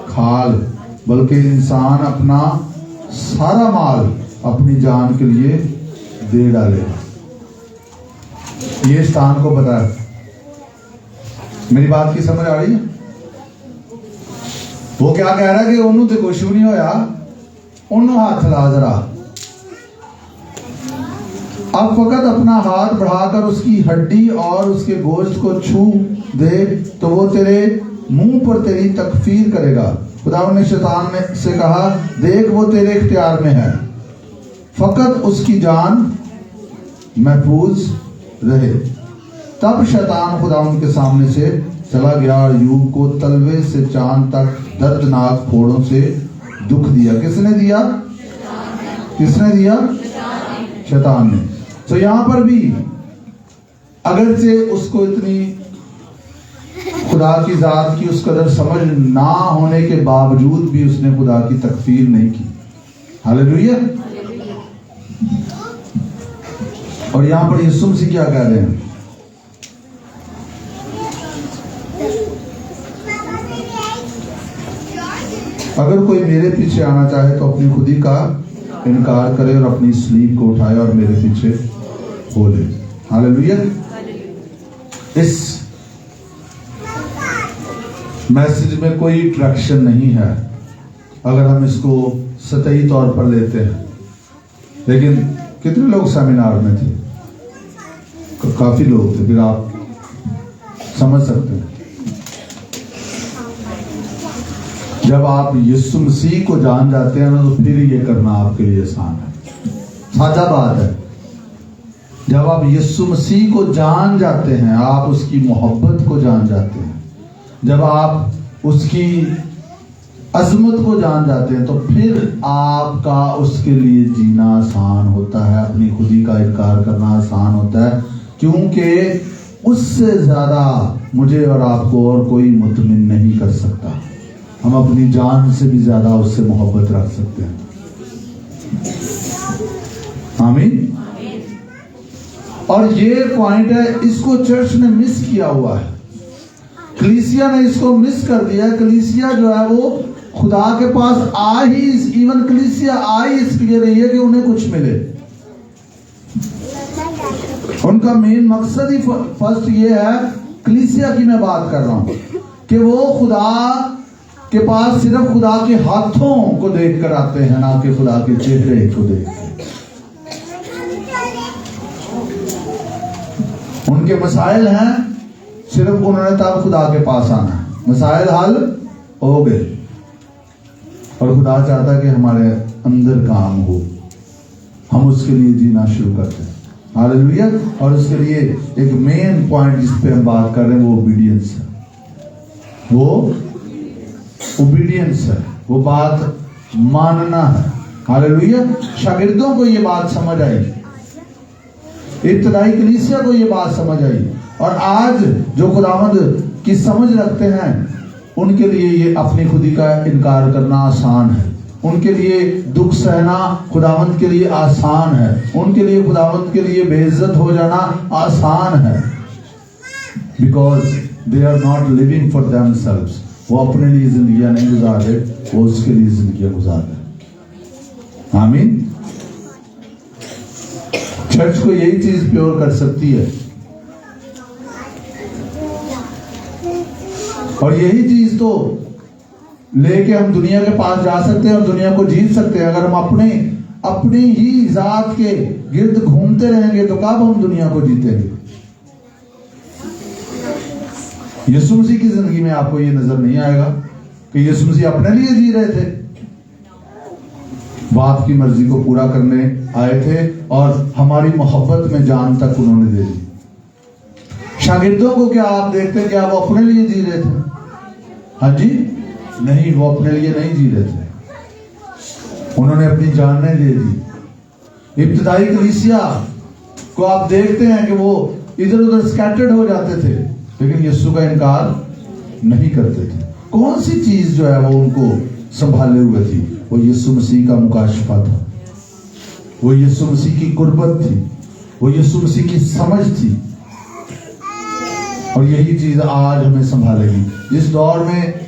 खाल, बल्कि इंसान अपना सारा माल अपनी जान के लिए दे डाले। ये शैतान को पता है। मेरी बात की समझ आ रही है? वो क्या कह रहा है कि उन्होंने तो कुछ भी नहीं होया, उन्होंने हाथ ला जरा, अब फकत अपना हाथ बढ़ाकर उसकी हड्डी और उसके गोश्त को छू दे तो वो तेरे मुंह पर तेरी तकफीर करेगा। खुदा ने शैतान से कहा, देख वो तेरे इख्तियार में है, फकत उसकी जान महफूज रहे। तब शैतान खुदा उनके सामने से चला गया और अय्यूब को तलवे से चांद तक दर्दनाक फोड़ों से दुख दिया। किसने दिया? किसने दिया? शैतान ने। तो यहां पर भी अगर से उसको इतनी खुदा की जात की उस कदर समझ ना होने के बावजूद भी उसने खुदा की तकफीर नहीं की। हालेलुया। और यहां पर यीशु मसीह क्या कह रहे हैं? अगर कोई मेरे पीछे आना चाहे तो अपनी खुदी का इनकार करे और अपनी स्लीप को उठाए और मेरे पीछे हो ले। हालेलुया। इस मैसेज में कोई ट्रैक्शन नहीं है अगर हम इसको सतही तौर पर लेते हैं। लेकिन कितने लोग सेमिनार में थे? काफी लोग थे। फिर आप समझ सकते हैं, जब आप यीशु मसीह को जान जाते हैं ना, तो फिर ये करना आपके लिए आसान है। साझा बात है, जब आप यीशु मसीह को जान जाते हैं, आप उसकी मोहब्बत को जान जाते हैं, जब आप उसकी अजमत को जान जाते हैं, तो फिर आपका उसके लिए जीना आसान होता है, अपनी खुदी का इनकार करना आसान होता है, क्योंकि उससे ज्यादा मुझे और आपको और कोई मुतमिन नहीं कर सकता। हम अपनी जान से भी ज्यादा उससे मोहब्बत रख सकते हैं। आमीन। और ये पॉइंट है, इसको चर्च ने मिस किया हुआ है, कलीसिया ने इसको मिस कर दिया। कलीसिया जो है वो खुदा के पास आ ही, इवन कलीसिया आ ही इसलिए रही है कि उन्हें कुछ मिले। उनका मेन मकसद ही फर्स्ट ये है, कलीसिया की मैं बात कर रहा हूं, कि वो खुदा के पास सिर्फ खुदा के हाथों को देखकर आते हैं, ना कि खुदा के चेहरे को देखकर। उनके मसाइल हैं, सिर्फ उन्होंने तब खुदा के पास आना है, मसाइल हल हो गए। और खुदा चाहता कि हमारे अंदर काम हो, हम उसके लिए जीना शुरू करते हैं। हालेलुया। और उसके लिए एक मेन पॉइंट जिस पे हम बात कर रहे हैं वो ओबीडियंस है। वो ओबीडियंस है, वो बात मानना है। हालेलुया। शागिर्दों को ये बात समझ आई, इब्तदाई कलीसिया को ये बात समझ आई, और आज जो खुदावंद की समझ रखते हैं उनके लिए ये अपनी खुदी का इनकार करना आसान है। उनके लिए दुख सहना खुदावंत के लिए आसान है, उनके लिए खुदावंत के लिए बेइज्जत हो जाना आसान है, because they are not living for themselves. वो अपने लिए जिंदगियां नहीं गुजार रहे, वो उसके लिए जिंदगियां गुजार रहे। आमीन। चर्च को यही चीज प्योर कर सकती है, और यही चीज तो लेके हम दुनिया के पास जा सकते हैं और दुनिया को जीत सकते हैं। अगर हम अपनी ही जात के गिर्द घूमते रहेंगे तो कब हम दुनिया को जीतेंगे? यीशु मसीह की जिंदगी में आपको ये नजर नहीं आएगा कि यीशु मसीह अपने लिए जी रहे थे, बाप की मर्जी को पूरा करने आए थे और हमारी मोहब्बत में जान तक उन्होंने दे दी। शागिर्दों को क्या आप देखते हैं, क्या वो अपने लिए जी रहे थे? हाँ जी, नहीं, वो अपने लिए नहीं जी रहे थे, उन्होंने अपनी जानें दे दी। इब्तिदाई कलीसिया को आप देखते हैं कि वो इधर उधर स्कैटर्ड हो जाते थे, लेकिन यीशु का इनकार नहीं करते थे। कौन सी चीज जो है वो उनको संभाले हुए थी? वो यीशु मसीह का मुकाशफा था, वो यीशु मसीह की कुर्बत थी, वो यीशु मसीह की समझ थी। और यही चीज आज हमें संभालेगी। जिस दौर में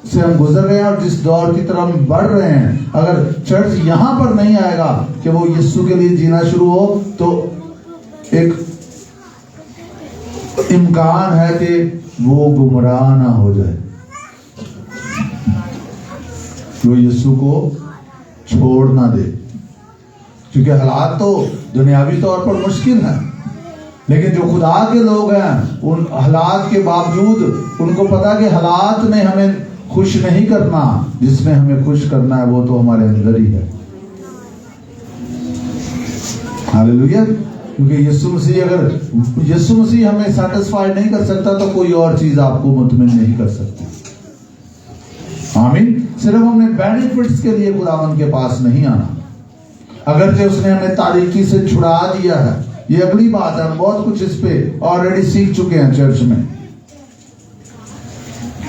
से हम गुजर रहे हैं और जिस दौर की तरफ हम बढ़ रहे हैं, अगर चर्च यहां पर नहीं आएगा कि वो यीशु के लिए जीना शुरू हो, तो एक इम्कान है कि वो गुमराह ना हो जाए, वो यीशु को छोड़ ना दे। क्योंकि हालात तो दुनियावी तौर पर मुश्किल है, लेकिन जो खुदा के लोग हैं उन हालात के बावजूद उनको पता कि हालात में हमें खुश नहीं करना, जिसमें हमें खुश करना है वो तो हमारे अंदर ही है। हालेलुया। क्योंकि यीशु मसीह हमें सैटिस्फाई नहीं कर सकता तो कोई और चीज आपको मुतमिन नहीं कर सकती। आमीन। सिर्फ हमने बेनिफिट्स के लिए खुदावन के पास नहीं आना, अगर जो उसने हमें तारीकी से छुड़ा दिया है, ये अगली बात है। हम बहुत कुछ इस पे ऑलरेडी सीख चुके हैं चर्च में।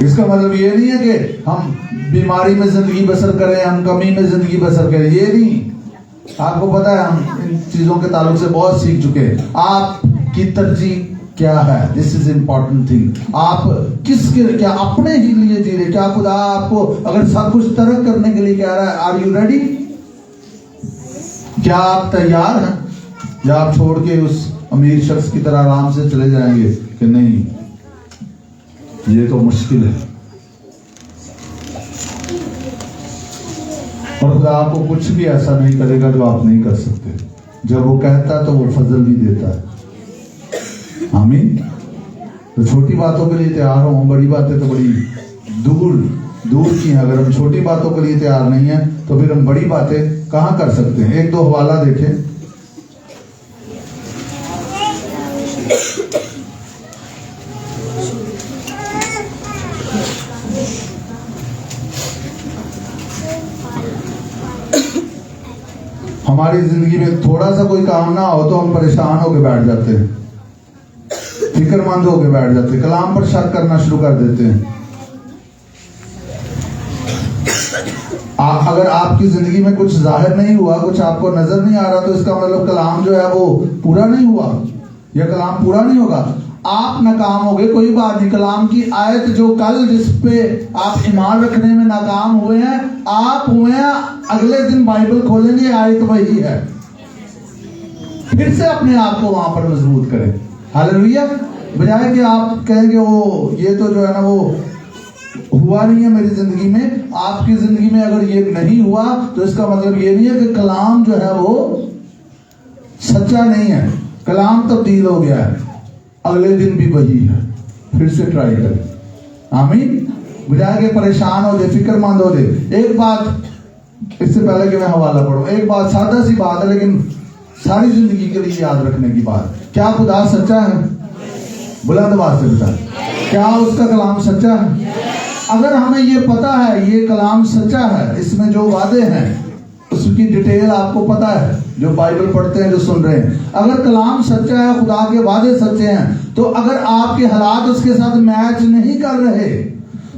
इसका मतलब ये नहीं है कि हम बीमारी में जिंदगी बसर करें, हम कमी में जिंदगी बसर करें, ये नहीं। आपको पता है हम इन चीजों के ताल्लुक से बहुत सीख चुके हैं। आपकी तरजीह क्या है, दिस इज इंपॉर्टेंट थिंग। आप किसके, क्या अपने ही लिए जी रहे? क्या खुदा आपको अगर सब कुछ तर्क करने के लिए कह रहा है, आर यू रेडी? क्या आप तैयार हैं? या आप छोड़ के उस अमीर शख्स की तरह आराम से चले जाएंगे कि नहीं ये तो मुश्किल है? और खुदा आपको कुछ भी ऐसा नहीं करेगा जो आप नहीं कर सकते। जब वो कहता है तो वो फजल भी देता है। आमीन। तो छोटी बातों के लिए तैयार हो, बड़ी बातें तो बड़ी दूर की हैं। अगर हम छोटी बातों के लिए तैयार नहीं है तो फिर हम बड़ी बातें कहां कर सकते हैं? एक दो हवाला देखें। हमारी जिंदगी में थोड़ा सा कोई काम ना हो तो हम परेशान होकर बैठ जाते हैं, फिक्रमंद होकर बैठ जाते हैं, कलाम पर शक करना शुरू कर देते हैं। अगर आपकी जिंदगी में कुछ जाहिर नहीं हुआ, कुछ आपको नजर नहीं आ रहा, तो इसका मतलब कलाम जो है वो पूरा नहीं हुआ या कलाम पूरा नहीं होगा। आप नाकाम हो गए, कोई बात नहीं। कलाम की आयत जो कल जिस पे आप ईमान रखने में नाकाम हुए हैं, आप हुए हैं, अगले दिन बाइबल खोलेंगे, आयत वही है। फिर से अपने आप को वहां पर मजबूत करें। हालेलुया। बजाय कि आप कहेंगे वो ये तो जो है ना वो हुआ नहीं है मेरी जिंदगी में। आपकी जिंदगी में अगर ये नहीं हुआ तो इसका मतलब ये नहीं है कि कलाम जो है वो सच्चा नहीं है। कलाम तब्दील हो गया है, अगले दिन भी वही है। फिर से ट्राई करें। आमीन। बजाय के परेशान हो जाए, फिक्रमंद हो जाए। एक बात, इससे पहले कि मैं हवाला पढ़ूं, एक बात, सादा सी बात है लेकिन सारी जिंदगी के लिए याद रखने की बात। क्या खुदा सच्चा है? बुलंद आवाज से बता, क्या उसका कलाम सच्चा है? अगर हमें ये पता है ये कलाम सच्चा है, इसमें जो वादे हैं उसकी डिटेल आपको पता है, जो बाइबल पढ़ते हैं, जो सुन रहे हैं। अगर कलाम सच्चा है, खुदा के वादे सच्चे हैं, तो अगर आपके हालात उसके साथ मैच नहीं कर रहे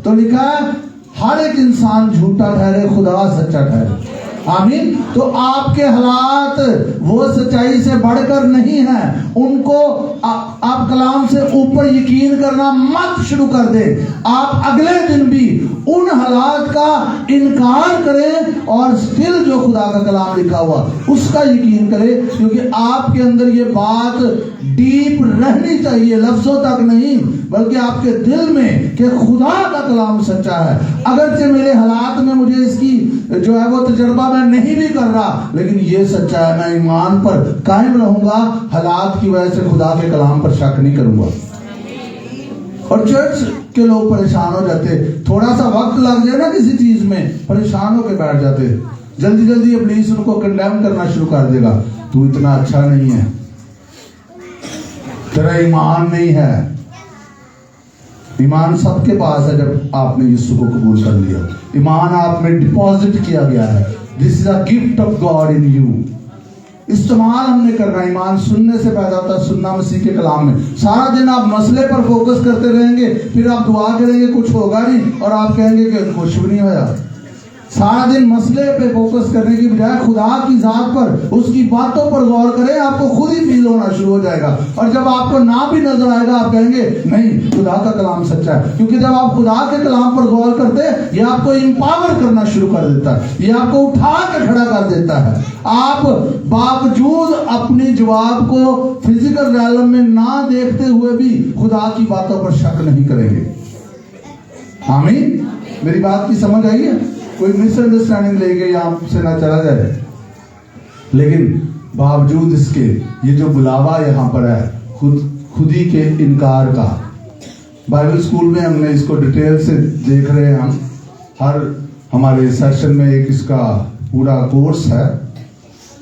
तो लिखा है हर एक इंसान झूठा ठहरे, खुदा सच्चा ठहरे। आमीन। तो आपके हालात वो सच्चाई से बढ़कर नहीं है, उनको आप कलाम से ऊपर यकीन करना मत शुरू कर दे। आप अगले दिन भी उन हालात का इनकार करें और स्टिल जो खुदा का कलाम लिखा हुआ उसका यकीन करें, क्योंकि आपके अंदर ये बात डीप रहनी चाहिए, लफ्जों तक नहीं बल्कि आपके दिल में कि खुदा का कलाम सच्चा है। अगरचे मेरे हालात में मुझे इसकी जो है वो तजर्बा मैं नहीं भी कर रहा, लेकिन ये सच्चा है, मैं ईमान पर कायम रहूंगा, हालात की वजह से खुदा के कलाम पर शक नहीं करूंगा। और चर्च के लोग परेशान हो जाते, थोड़ा सा वक्त लग जाए ना किसी चीज में, परेशान होकर बैठ जाते, जल्दी जल्दी इब्लीस उनको कंडेम करना शुरू कर देगा, तू इतना अच्छा नहीं है, तेरा ईमान नहीं है। ईमान सबके पास है जब आपने यीशु को कबूल कर लिया, ईमान आप में डिपॉजिट किया गया है। This is a gift of God in you. इस्तेमाल हमने करना। ईमान सुनने से पैदा होता है, सुनना मसीह के कलाम में। सारा दिन आप मसले पर फोकस करते रहेंगे, फिर आप दुआ करेंगे कुछ होगा नहीं, और आप कहेंगे कि कुछ भी नहीं होया। सारा दिन मसले पे फोकस करने की बजाय खुदा की जात पर, उसकी बातों पर गौर करें, आपको खुद ही फील होना शुरू हो जाएगा। और जब आपको ना भी नजर आएगा, आप कहेंगे नहीं, खुदा का कलाम सच्चा है। क्योंकि जब आप खुदा के कलाम पर गौर करते हैं, ये आपको इंपावर करना शुरू कर देता है, ये आपको उठा के खड़ा कर देता है। आप बावजूद अपनी जवाब को फिजिकल रैलम में ना देखते हुए भी खुदा की बातों पर शक नहीं करेंगे। आमीन। मेरी बात की समझ आई है? कोई मिसअंडरस्टैंडिंग लेके यहाँ से ना चला जाए। लेकिन बावजूद इसके ये जो बुलावा यहाँ पर है खुदी के इनकार का, बाइबल स्कूल में हमने इसको डिटेल से देख रहे हैं। हम हर हमारे सेशन में एक इसका पूरा कोर्स है,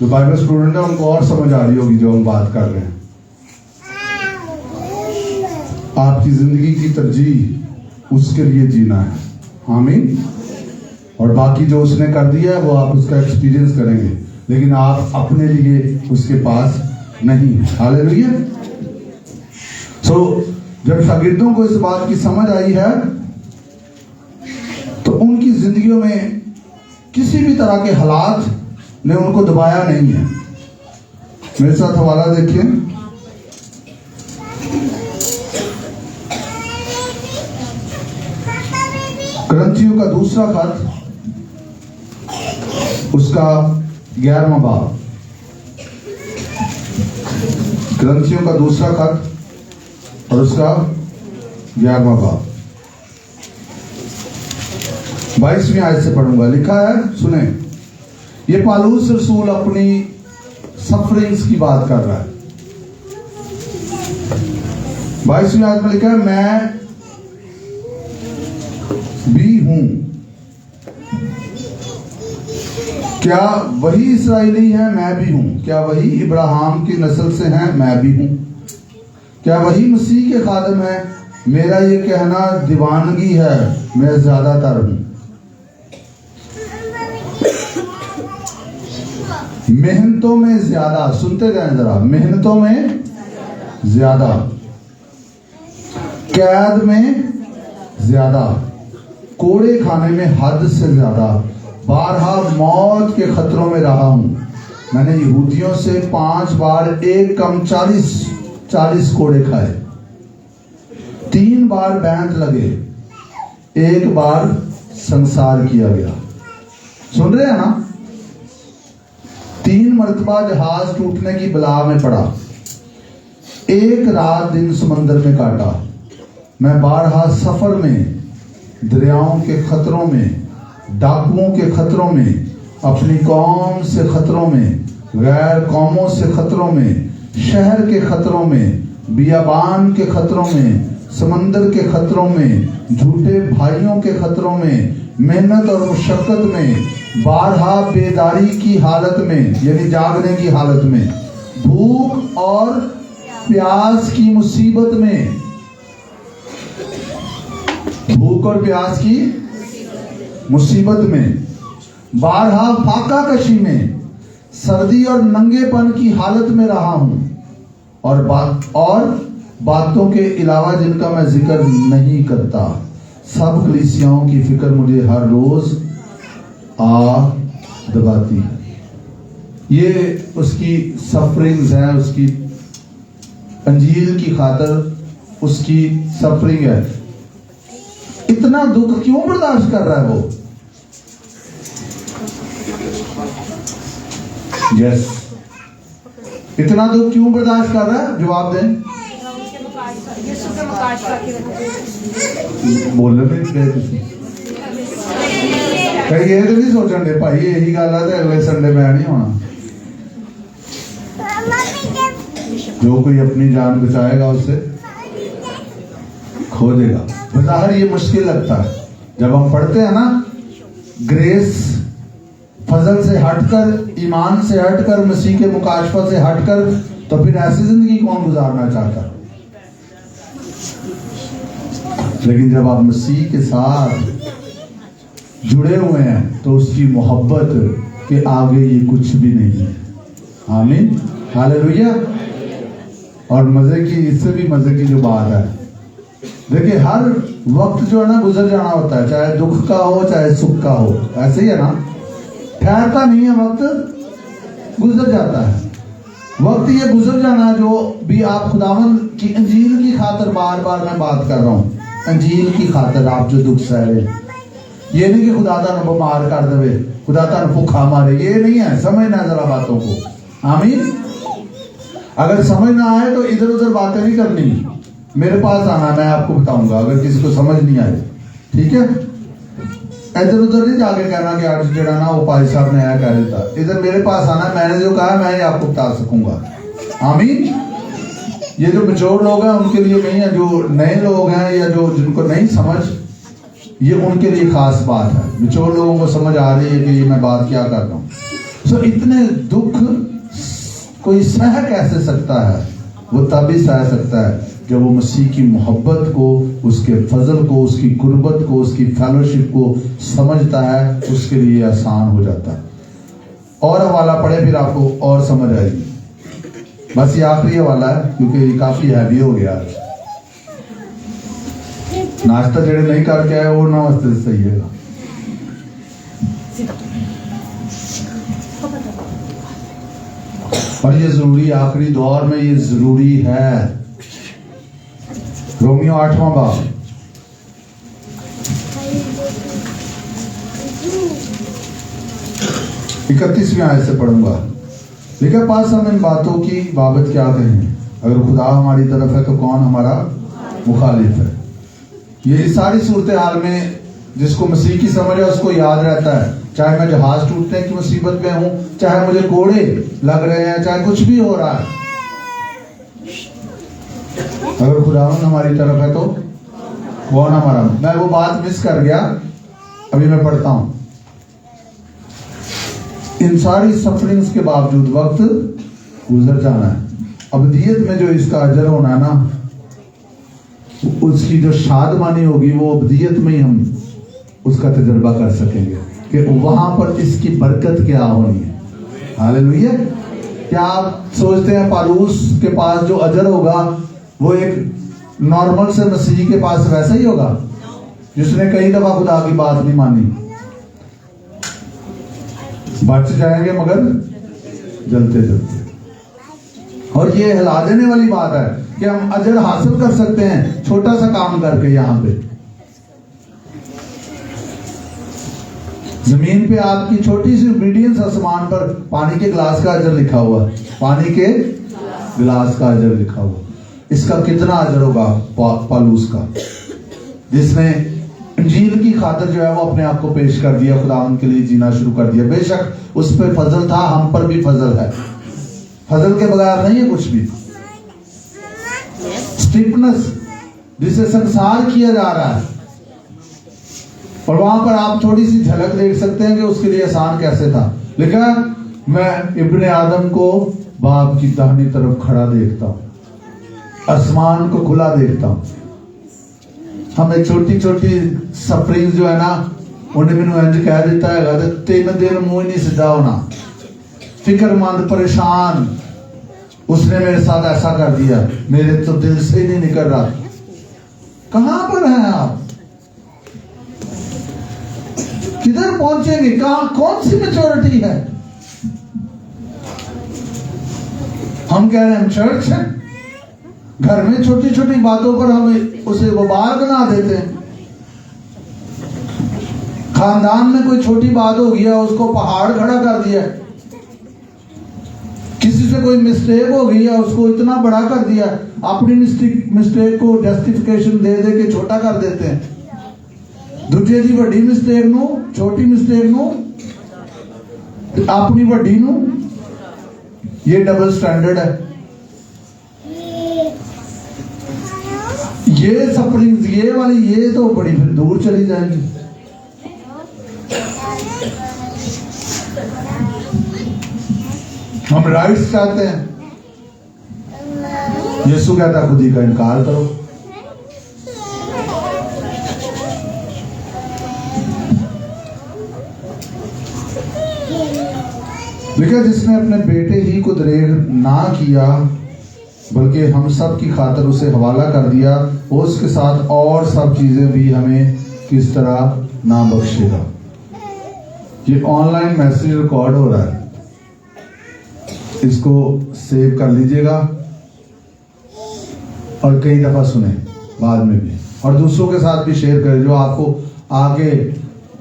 जो बाइबल स्टूडेंट है उनको और समझ आ रही होगी जो हम बात कर रहे हैं। आपकी जिंदगी की तरजीह उसके लिए जीना है। आमीन। और बाकी जो उसने कर दिया है वो आप उसका एक्सपीरियंस करेंगे, लेकिन आप अपने लिए उसके पास नहीं है। हालेलुया। सो जब शागिर्दों को इस बात की समझ आई है तो उनकी जिंदगियों में किसी भी तरह के हालात ने उनको दबाया नहीं है। मेरे साथ हवाला देखिए, करंथियों का दूसरा खत, उसका 11वां बाब। करंथियों का दूसरा खत और उसका 11वां बाब 22वीं आयत से पढ़ूंगा। लिखा है, सुने। ये पौलुस रसूल अपनी सफरिंग्स की बात कर रहा है। 22वीं आयत में लिखा है, मैं भी हूं। क्या वही इस्राएली है? मैं भी हूं। क्या वही इब्राहिम की नस्ल से हैं? मैं भी हूं। क्या वही मसीह के खादिम है? मेरा ये कहना दीवानगी है, मैं ज्यादातर हूं। मेहनतों में ज्यादा, सुनते जाएं जरा, मेहनतों में ज्यादा, कैद में ज्यादा, कोड़े खाने में हद से ज्यादा, बारहा मौत के खतरों में रहा हूं। मैंने यहूदियों से 5 बार एक कम 40 कोड़े खाए, 3 बार बैंत लगे, 1 बार संसार किया गया। सुन रहे हैं ना? 3 मरतबा जहाज टूटने की बला में पड़ा, 1 रात दिन समंदर में काटा। मैं बारहा सफर में, दरियाओं के खतरों में, डाकुओं के खतरों में, अपनी कौम से खतरों में, गैर कौमों से खतरों में, शहर के खतरों में, बियाबान के खतरों में, समंदर के खतरों में, झूठे भाइयों के खतरों में, मेहनत और मुशक्कत में, बारहा बेदारी की हालत में यानी जागने की हालत में, भूख और प्यास की मुसीबत में, भूख और प्यास की मुसीबत में, बारहा फाका कशी में, सर्दी और नंगेपन की हालत में रहा हूं, और बातों के अलावा जिनका मैं जिक्र नहीं करता, सब कलीसियाओं की फिक्र मुझे हर रोज आ दबाती है। ये उसकी सफरिंग्स हैं, उसकी अंजील की खातर उसकी सफरिंग है। इतना दुख क्यों बर्दाश्त कर रहा है वो? यस, इतना दुख क्यों बर्दाश्त कर रहा है? जवाब दें। बोलने में कहीं ये तो नहीं सोचन दे भाई यही गल है तो अगले संडे मैं नहीं होना। जो कोई अपनी जान बचाएगा उसे खो देगा। बाहर ये मुश्किल लगता है जब हम पढ़ते हैं ना, ग्रेस फजल से हटकर, ईमान से हटकर, मसीह के मुकाशफा से हटकर, तो फिर ऐसी जिंदगी कौन गुजारना चाहता? लेकिन जब आप मसीह के साथ जुड़े हुए हैं तो उसकी मोहब्बत के आगे ये कुछ भी नहीं है। आमीन, हालेलुया। और मजे की, इससे भी मजे की जो बात है, देखिए हर वक्त जो है ना गुजर जाना होता है, चाहे दुख का हो चाहे सुख का हो, ऐसे ही है ना, ठहरता नहीं है, वक्त गुजर जाता है। वक्त ये गुजर जाना जो भी आप खुदावन की अंजील की खातर, बार बार मैं बात कर रहा हूँ, अंजील की खातर आप जो दुख सह रहे, ये नहीं कि खुदा तान बीमार कर दे, खुदा तान भूखा मारे, ये नहीं है। समझना जरा बातों को। आमीन। अगर समझ ना आए तो इधर उधर बातें नहीं करनी, मेरे पास आना, मैं आपको बताऊंगा अगर किसी को समझ नहीं आए, ठीक है। इधर उधर नहीं जाके कहना कि आज जड़ा ना वो पाजी साहब ने आया कह देता, इधर मेरे पास आना, मैंने जो कहा मैं आपको बता सकूंगा। आमीन। ये जो मैच्योर लोग हैं उनके लिए नहीं है, जो नए लोग हैं या जो जिनको नहीं समझ, ये उनके लिए खास बात है। मैच्योर लोगों को समझ आ रही है कि ये मैं बात क्या कर रहा हूँ। सो इतने दुख कोई सह कैसे सकता है? वो तभी सह सकता है जब वो मसीह की मोहब्बत को, उसके फजल को, उसकी गुर्बत को, उसकी फेलोशिप को समझता है। उसके लिए आसान हो जाता है। और हवाला पढ़े फिर आपको और समझ आएगी। बस ये आखिरी हवाला है क्योंकि ये काफी हैवी हो गया। नाश्ता जेड़े नहीं करके आए वो नमस्ते सही है। और ये जरूरी, आखिरी दौर में ये जरूरी है। रोमियो 8वां बाब, इकतीसवीं आयत से पढ़ूंगा। लिखा, पास हम इन बातों की बाबत क्या कहें? अगर खुदा हमारी तरफ है तो कौन हमारा मुखालिफ है? ये सारी सूरत हाल में जिसको मसीह की समझ है उसको याद रहता है, चाहे मैं जहाज टूटने की मुसीबत में हूं, चाहे मुझे कोड़े लग रहे हैं, चाहे कुछ भी हो रहा है, अगर खुदावन हमारी तरफ है तो कौन हमारा। मैं वो बात मिस कर गया, अभी मैं पढ़ता हूं। इन सारी सफरिंग्स के बावजूद वक्त गुजर जाना है। अबदियत में जो इसका अजर होना है ना, उसकी जो शादमानी होगी वो अबदियत में ही हम उसका तजर्बा कर सकेंगे कि वहां पर इसकी बरकत क्या होनी है। हालेलुया। क्या आप सोचते हैं पालूस के पास जो अजर होगा वो एक नॉर्मल से मसीह के पास वैसा ही होगा जिसने कई दफा खुदा की बात नहीं मानी? बच जाएंगे मगर जलते जलते। और ये हिला देने वाली बात है कि हम अजर हासिल कर सकते हैं छोटा सा काम करके। यहां पे जमीन पे आपकी छोटी सी ओबीडियंस, आसमान पर पानी के गिलास का अजर लिखा हुआ, पानी के गिलास का अजर लिखा हुआ। इसका कितना अजर होगा पालूस का, जिसने इंजील की खातिर जो है वो अपने आप को पेश कर दिया, खुदावन के लिए जीना शुरू कर दिया। बेशक उस पर फजल था, हम पर भी फजल है। फजल के बगैर नहीं है कुछ भी। स्टिफनेस जिसे संसार किया जा रहा है, और वहां पर आप थोड़ी सी झलक देख सकते हैं कि उसके लिए आसान कैसे था। लिखा, मैं इब्ने आदम को बाप की दाहिनी तरफ खड़ा देखता हूं, आसमान को खुला देखता हूं। हमें छोटी छोटी सफरिंग जो है ना, उन्हें मैंने इंज कह देता है 3 दिन मुंह नहीं सीधा होना, फिक्रमंद, परेशान, उसने मेरे साथ ऐसा कर दिया, मेरे तो दिल से ही नहीं निकल रहा। कहां पर हैं आप? पहुंचेंगे? कहां, कौन सी मैच्योरिटी है? हम कह रहे हैं हम चर्च है, घर में छोटी छोटी बातों पर हम उसे वबाल बना देते हैं। खानदान में कोई छोटी बात हो गया, उसको पहाड़ खड़ा कर दिया। किसी से कोई मिस्टेक हो गई है, उसको इतना बड़ा कर दिया। अपनी मिस्टेक को जस्टिफिकेशन दे दे के छोटा कर देते हैं। दूजे दी बड़ी मिस्टेक नु, छोटी मिस्टेक नु, अपनी बड़ी नु, ये डबल स्टैंडर्ड है। ये सफरिंग, ये वाली, ये तो बड़ी फिर दूर चली जाएगी। हम राइट्स चाहते हैं, यीशु कहता खुदी का इनकार करो। देखा, जिसने अपने बेटे ही को दरेर ना किया बल्कि हम सब की खातिर उसे हवाला कर दिया, वो उसके साथ और सब चीजें भी हमें किस तरह ना बख्शेगा। ये ऑनलाइन मैसेज रिकॉर्ड हो रहा है, इसको सेव कर लीजिएगा और कई दफा सुने बाद में भी, और दूसरों के साथ भी शेयर करें जो आपको आगे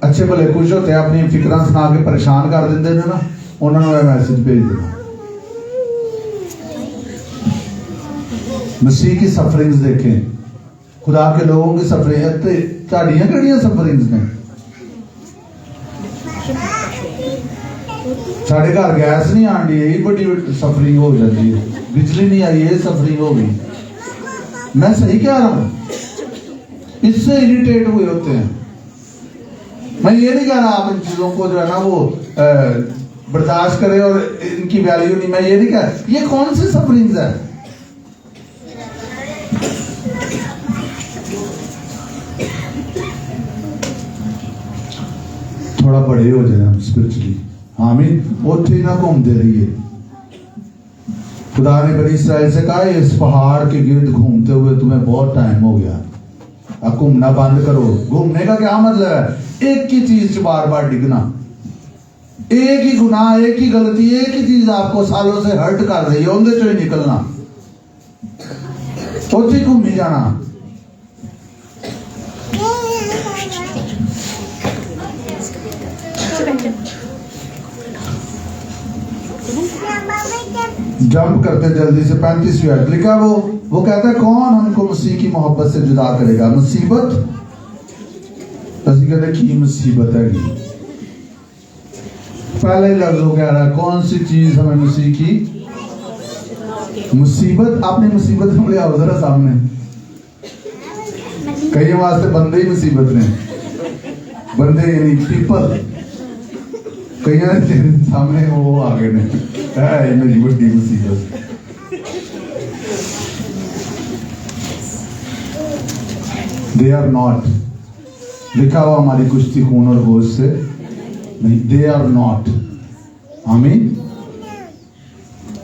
अच्छे भले कुछ होते हैं अपनी फिक्र सुना के परेशान कर देंगे ना, उन्होंने मैसेज भेज देना। मसीह की सफरिंग्स देखें, खुदा के लोगों की सफरिंग, ताड़ियां कड़ियां सफरिंग्स ने। साढ़े घर गैस नहीं आंदी, यही बड़ी सफरिंग हो जाती है। बिजली नहीं आई, ये सफरिंग हो गई। मैं सही कह रहा हूं, इससे इरिटेट हुए होते हैं। मैं ये नहीं कह रहा आप इन चीजों को जो है ना वो बर्दाश्त करें और इनकी वैल्यू नहीं, मैं ये नहीं कह रहा। ये कौन सी सफरिंग्स है? थोड़ा बड़े हो जाए हम स्पिरिचुअली, आमीन। ओथे ना घूमते रहिए। खुदा ने बनी इस्राएल से कहा इस पहाड़ के गिर्द घूमते हुए तुम्हें बहुत टाइम हो गया, अब घूमना बंद करो। घूमने का क्या मतलब है? एक ही चीज बार बार डिगना, एक ही गुनाह, एक ही गलती, एक ही चीज आपको सालों से हर्ट कर रही है, उनके चो ही निकलना, ओथे घूमी जाना। जंप करते जल्दी से 35वीं आयत लिखा, वो कहता है कौन हमको मसीह की मोहब्बत से जुदा करेगा? मुसीबत, असि कहते की मुसीबत है। पहले लफ्ज हो कह रहा है कौन सी चीज हमें मसीह की मुसीबत। अपनी मुसीबत हम ले आओ जरा सामने। कई वास्ते बंदे ही मुसीबत ने, बंदे यानी पीपल, कई सामने वो आ गए ने, है मेरी बड़ी मुसीबत। दे आर नॉट, लिखा हुआ हमारी कुश्ती खून और गोश्त से नहीं, दे आर नॉट। आमीन।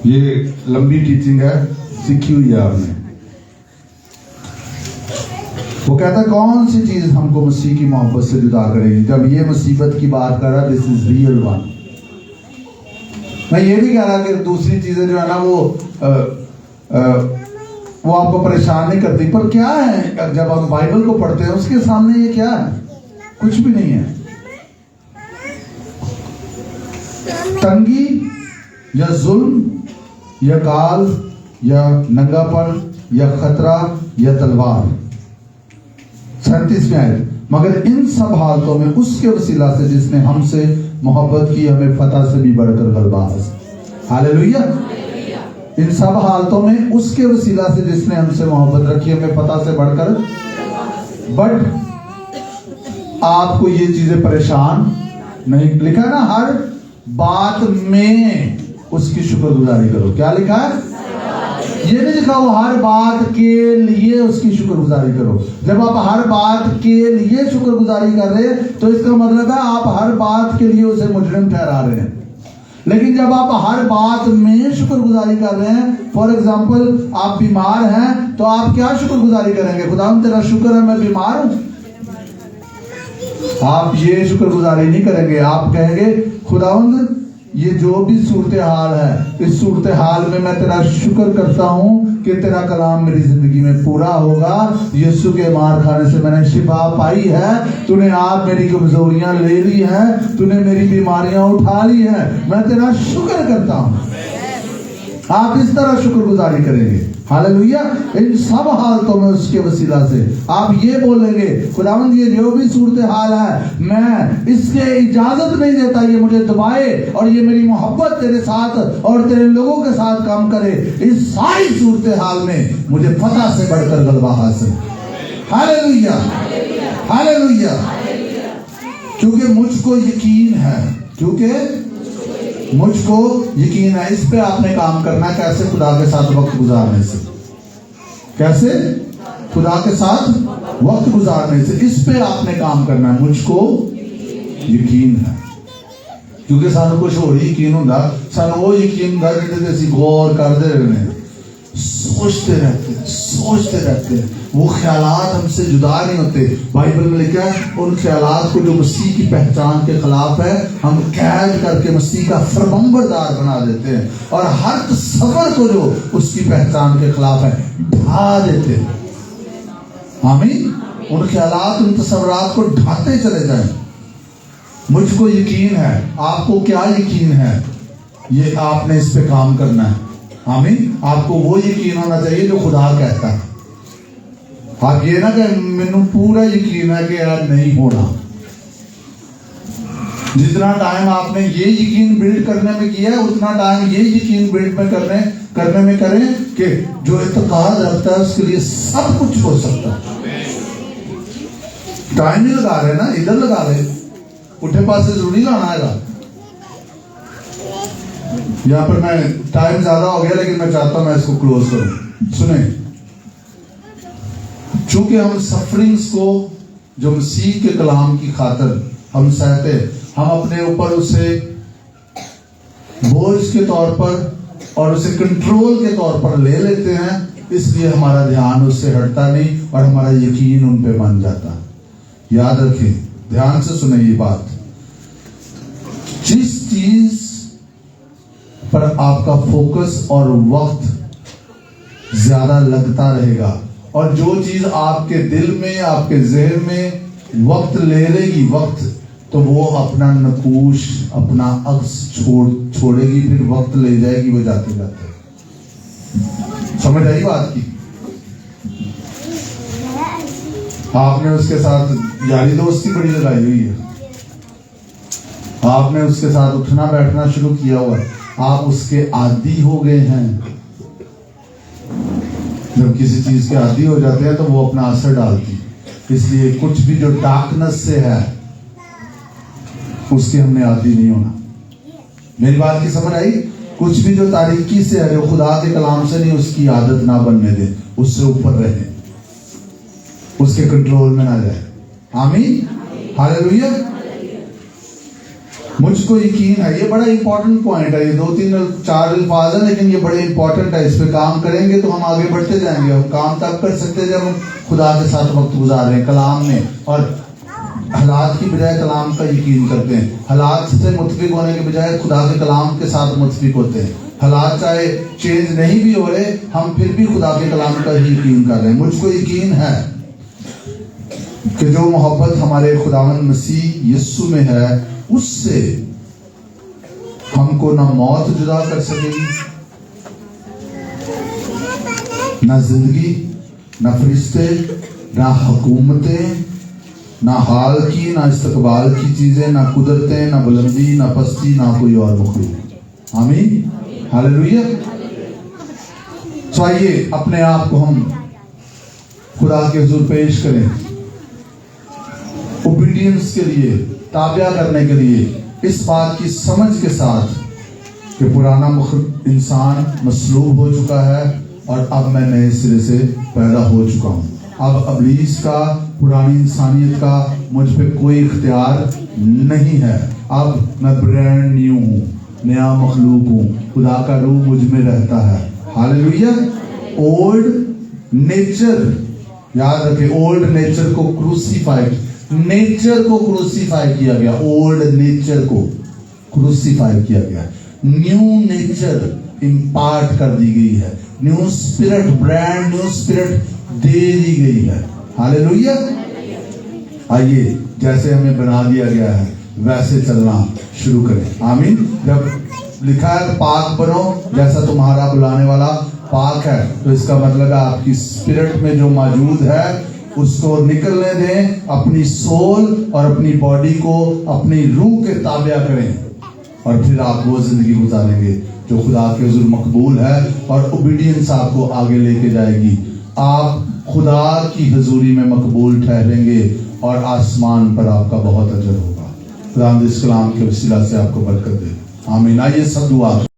ये लंबी टीचिंग है, सीखी हुई है आपने। वो कहता है कौन सी चीज हमको मसीह की मोहब्बत से जुदा करेगी? जब ये मुसीबत की बात कर रहा, दिस इज रियल वन। मैं ये नहीं कह रहा कि दूसरी चीजें जो है ना वो आपको परेशान नहीं करती, पर क्या है जब हम बाइबल को पढ़ते हैं उसके सामने ये क्या है? कुछ भी नहीं है। तंगी या जुल्म या काल या नंगापन या खतरा या तलवार। 37वें आयत, मगर इन सब हालतों में उसके वसीला से जिसने हमसे मोहब्बत की हमें फतह से भी बढ़कर गलबा हासिल। हालेलुया। इन सब हालतों में उसके वसीला से जिसने हमसे मोहब्बत रखी हमें फतह से बढ़कर। बट आपको ये चीजें परेशान नहीं, लिखा ना हर बात में उसकी शुक्रगुजारी करो। क्या लिखा है? ये नहीं लिखा वो हर बात के लिए उसकी शुक्रगुजारी करो। जब आप हर बात के लिए शुक्रगुजारी कर रहे हैं तो इसका मतलब है आप हर बात के लिए उसे मुजरिम ठहरा रहे हैं। लेकिन जब आप हर बात में शुक्रगुजारी कर रहे हैं, फॉर एग्जाम्पल आप बीमार हैं तो आप क्या शुक्रगुजारी करेंगे? खुदा तेरा शुक्र है मैं बीमार हूं। आप ये शुक्रगुजारी नहीं करेंगे, आप कहेंगे खुदावंद ये जो भी सूरत हाल है, इस सूरत हाल में मैं तेरा शुक्र करता हूँ कि तेरा कलाम मेरी जिंदगी में पूरा होगा। यीशु के मार खाने से मैंने शिफा पाई है, तूने आप मेरी कमजोरियां ले ली हैं, तूने मेरी बीमारियां उठा ली हैं, मैं तेरा शुक्र करता हूँ। आप इस तरह शुक्रगुजारी करेंगे। हालेलुया। इन सब हालतों में उसके वसीला से आप ये बोलेंगे खुदावंद ये जो भी सूरत हाल है मैं इसके इजाजत नहीं देता ये मुझे दबाए और ये मेरी मोहब्बत तेरे साथ और तेरे लोगों के साथ काम करे। इस सारी सूरत हाल में मुझे फतह से बढ़कर गलबा हासिल। Hallelujah, hallelujah. क्योंकि मुझको यकीन है, क्योंकि मुझको यकीन है। इस पे आपने काम करना है। कैसे? खुदा के साथ वक्त गुजारने से। कैसे? खुदा के साथ वक्त गुजारने से। इस पे आपने काम करना है। मुझको यकीन है, क्योंकि सानू कुछ और यकीन होता, सानू वो यकीन होता जिहदे ते असीं गौर करते रहने, सोचते रहते वो ख्यालात हमसे जुदा नहीं होते। बाइबल में लिखा है उन ख्यालात को जो मसीह की पहचान के खिलाफ है हम कैद करके मसीह का फरमाबरदार बना देते हैं, और हर तसव्वुर को जो उसकी पहचान के खिलाफ है ढा देते हैं। आमीन। उन ख्यालात, उन तसव्वुरात को ढाते चले जाएं। मुझको यकीन है। आपको क्या यकीन है? ये आपने इस पे काम करना है। आमीन। आपको वो यकीन होना चाहिए जो खुदा कहता है। आप ये ना कि मैनू पूरा यकीन है कि यार नहीं होना। जितना टाइम आपने ये यकीन बिल्ड करने में किया है उतना टाइम ये यकीन बिल्ड में करने में करें कि जो इत्तेकाद रखता है उसके लिए सब कुछ हो सकता है। टाइम नहीं लगा रहे ना, इधर लगा रहे, उठे पास से जरूरी लाना है। यहाँ पर मैं टाइम ज्यादा हो गया लेकिन मैं चाहता हूं मैं इसको क्लोज करूं। सुने, चूंकि हम सफरिंग्स को जो मसीह के कलाम की खातिर हम सहते, हम अपने ऊपर उसे बोझ के तौर पर और उसे कंट्रोल के तौर पर ले लेते हैं, इसलिए हमारा ध्यान उससे हटता नहीं और हमारा यकीन उन पे बन जाता। याद रखें, ध्यान से सुने ये बात, जिस चीज पर आपका फोकस और वक्त ज्यादा लगता रहेगा और जो चीज आपके दिल में, आपके जहन में वक्त ले लेगी वक्त, तो वो अपना नकूश, अपना अक्स छोड़ेगी, फिर वक्त ले जाएगी वो जाते जाते। समझ आई बात की? आपने उसके साथ यारी दोस्ती बड़ी लगाई हुई है, आपने उसके साथ उठना बैठना शुरू किया हुआ है, आप उसके आदी हो गए हैं। जब किसी चीज के आदी हो जाते हैं तो वो अपना असर डालती, इसलिए कुछ भी जो डार्कनेस से है उसके हमने आदी नहीं होना। मेरी बात की समझ आई? कुछ भी जो तारीकी से है, जो खुदा के कलाम से नहीं, उसकी आदत ना बनने दे, उससे ऊपर रहे, उसके कंट्रोल में ना जाए। आमीन, हालेलुया। मुझको यकीन है, ये बड़ा इंपॉर्टेंट पॉइंट है। ये 2-3-4 अल्फाज है लेकिन ये बड़े इंपॉर्टेंट है। इस पे काम करेंगे तो हम आगे बढ़ते जाएंगे। हम काम तब कर सकते हैं जब हम खुदा के साथ वक्त गुजारें कलाम में, और हालात की बजाय कलाम का यकीन करते हैं। हालात से मुतफिक होने के बजाय खुदा के कलाम के साथ मुतफिक होते हैं। हालात चाहे चेंज नहीं भी हो रहे, हम फिर भी खुदा के कलाम का ही यकीन कर रहे हैं। मुझको यकीन है कि जो मोहब्बत हमारे खुदावंद मसीह यीशु में है, उससे हमको ना मौत जुदा कर सकेगी, ना जिंदगी, ना फरिश्ते, ना हुकूमतें, ना हाल की, ना इस्तकबाल की चीजें, ना कुदरतें, ना बुलंदी, ना पस्ती, ना कोई और मखलूक। आमीन, हालेलुया। तो आइए अपने आप को हम खुदा के हुजूर पेश करें, ओबीडियंस के लिए, ताबिया करने के लिए, इस बात की समझ के साथ कि पुराना इंसान मसलूब हो चुका है और अब मैं नए सिरे से पैदा हो चुका हूँ। अब अबलीस का, पुरानी इंसानियत का मुझ पे कोई इख्तियार नहीं है। अब मैं ब्रांड न्यू हूँ, नया मखलूक हूँ, खुदा का रूह मुझ में रहता है। हालेलुया। ओल्ड नेचर याद रखें, ओल्ड नेचर को क्रूसीफाइड, नेचर को क्रूसीफाई किया गया, ओल्ड नेचर को क्रूसीफाई किया गया, न्यू नेचर इम्पार्ट कर दी गई है, new spirit, brand new spirit दे दी गई है। हालेलुया। आइए, जैसे हमें बना दिया गया है वैसे चलना शुरू करें। आमीन। जब लिखा है पाक बनो जैसा तुम्हारा बुलाने वाला पाक है, तो इसका मतलब है आपकी स्पिरिट में जो मौजूद है उसको निकलने दें, अपनी सोल और अपनी बॉडी को अपनी रूह के ताबिया करें, और फिर आप वो जिंदगी गुजारेंगे जो खुदा के हुजूर मकबूल है, और ओबीडियंस आपको आगे लेके जाएगी। आप खुदा की हजूरी में मकबूल ठहरेंगे और आसमान पर आपका बहुत अजर होगा। खुदा इस कलाम के वसीला से आपको बरकत दे। आमीन। आइए सब दुआ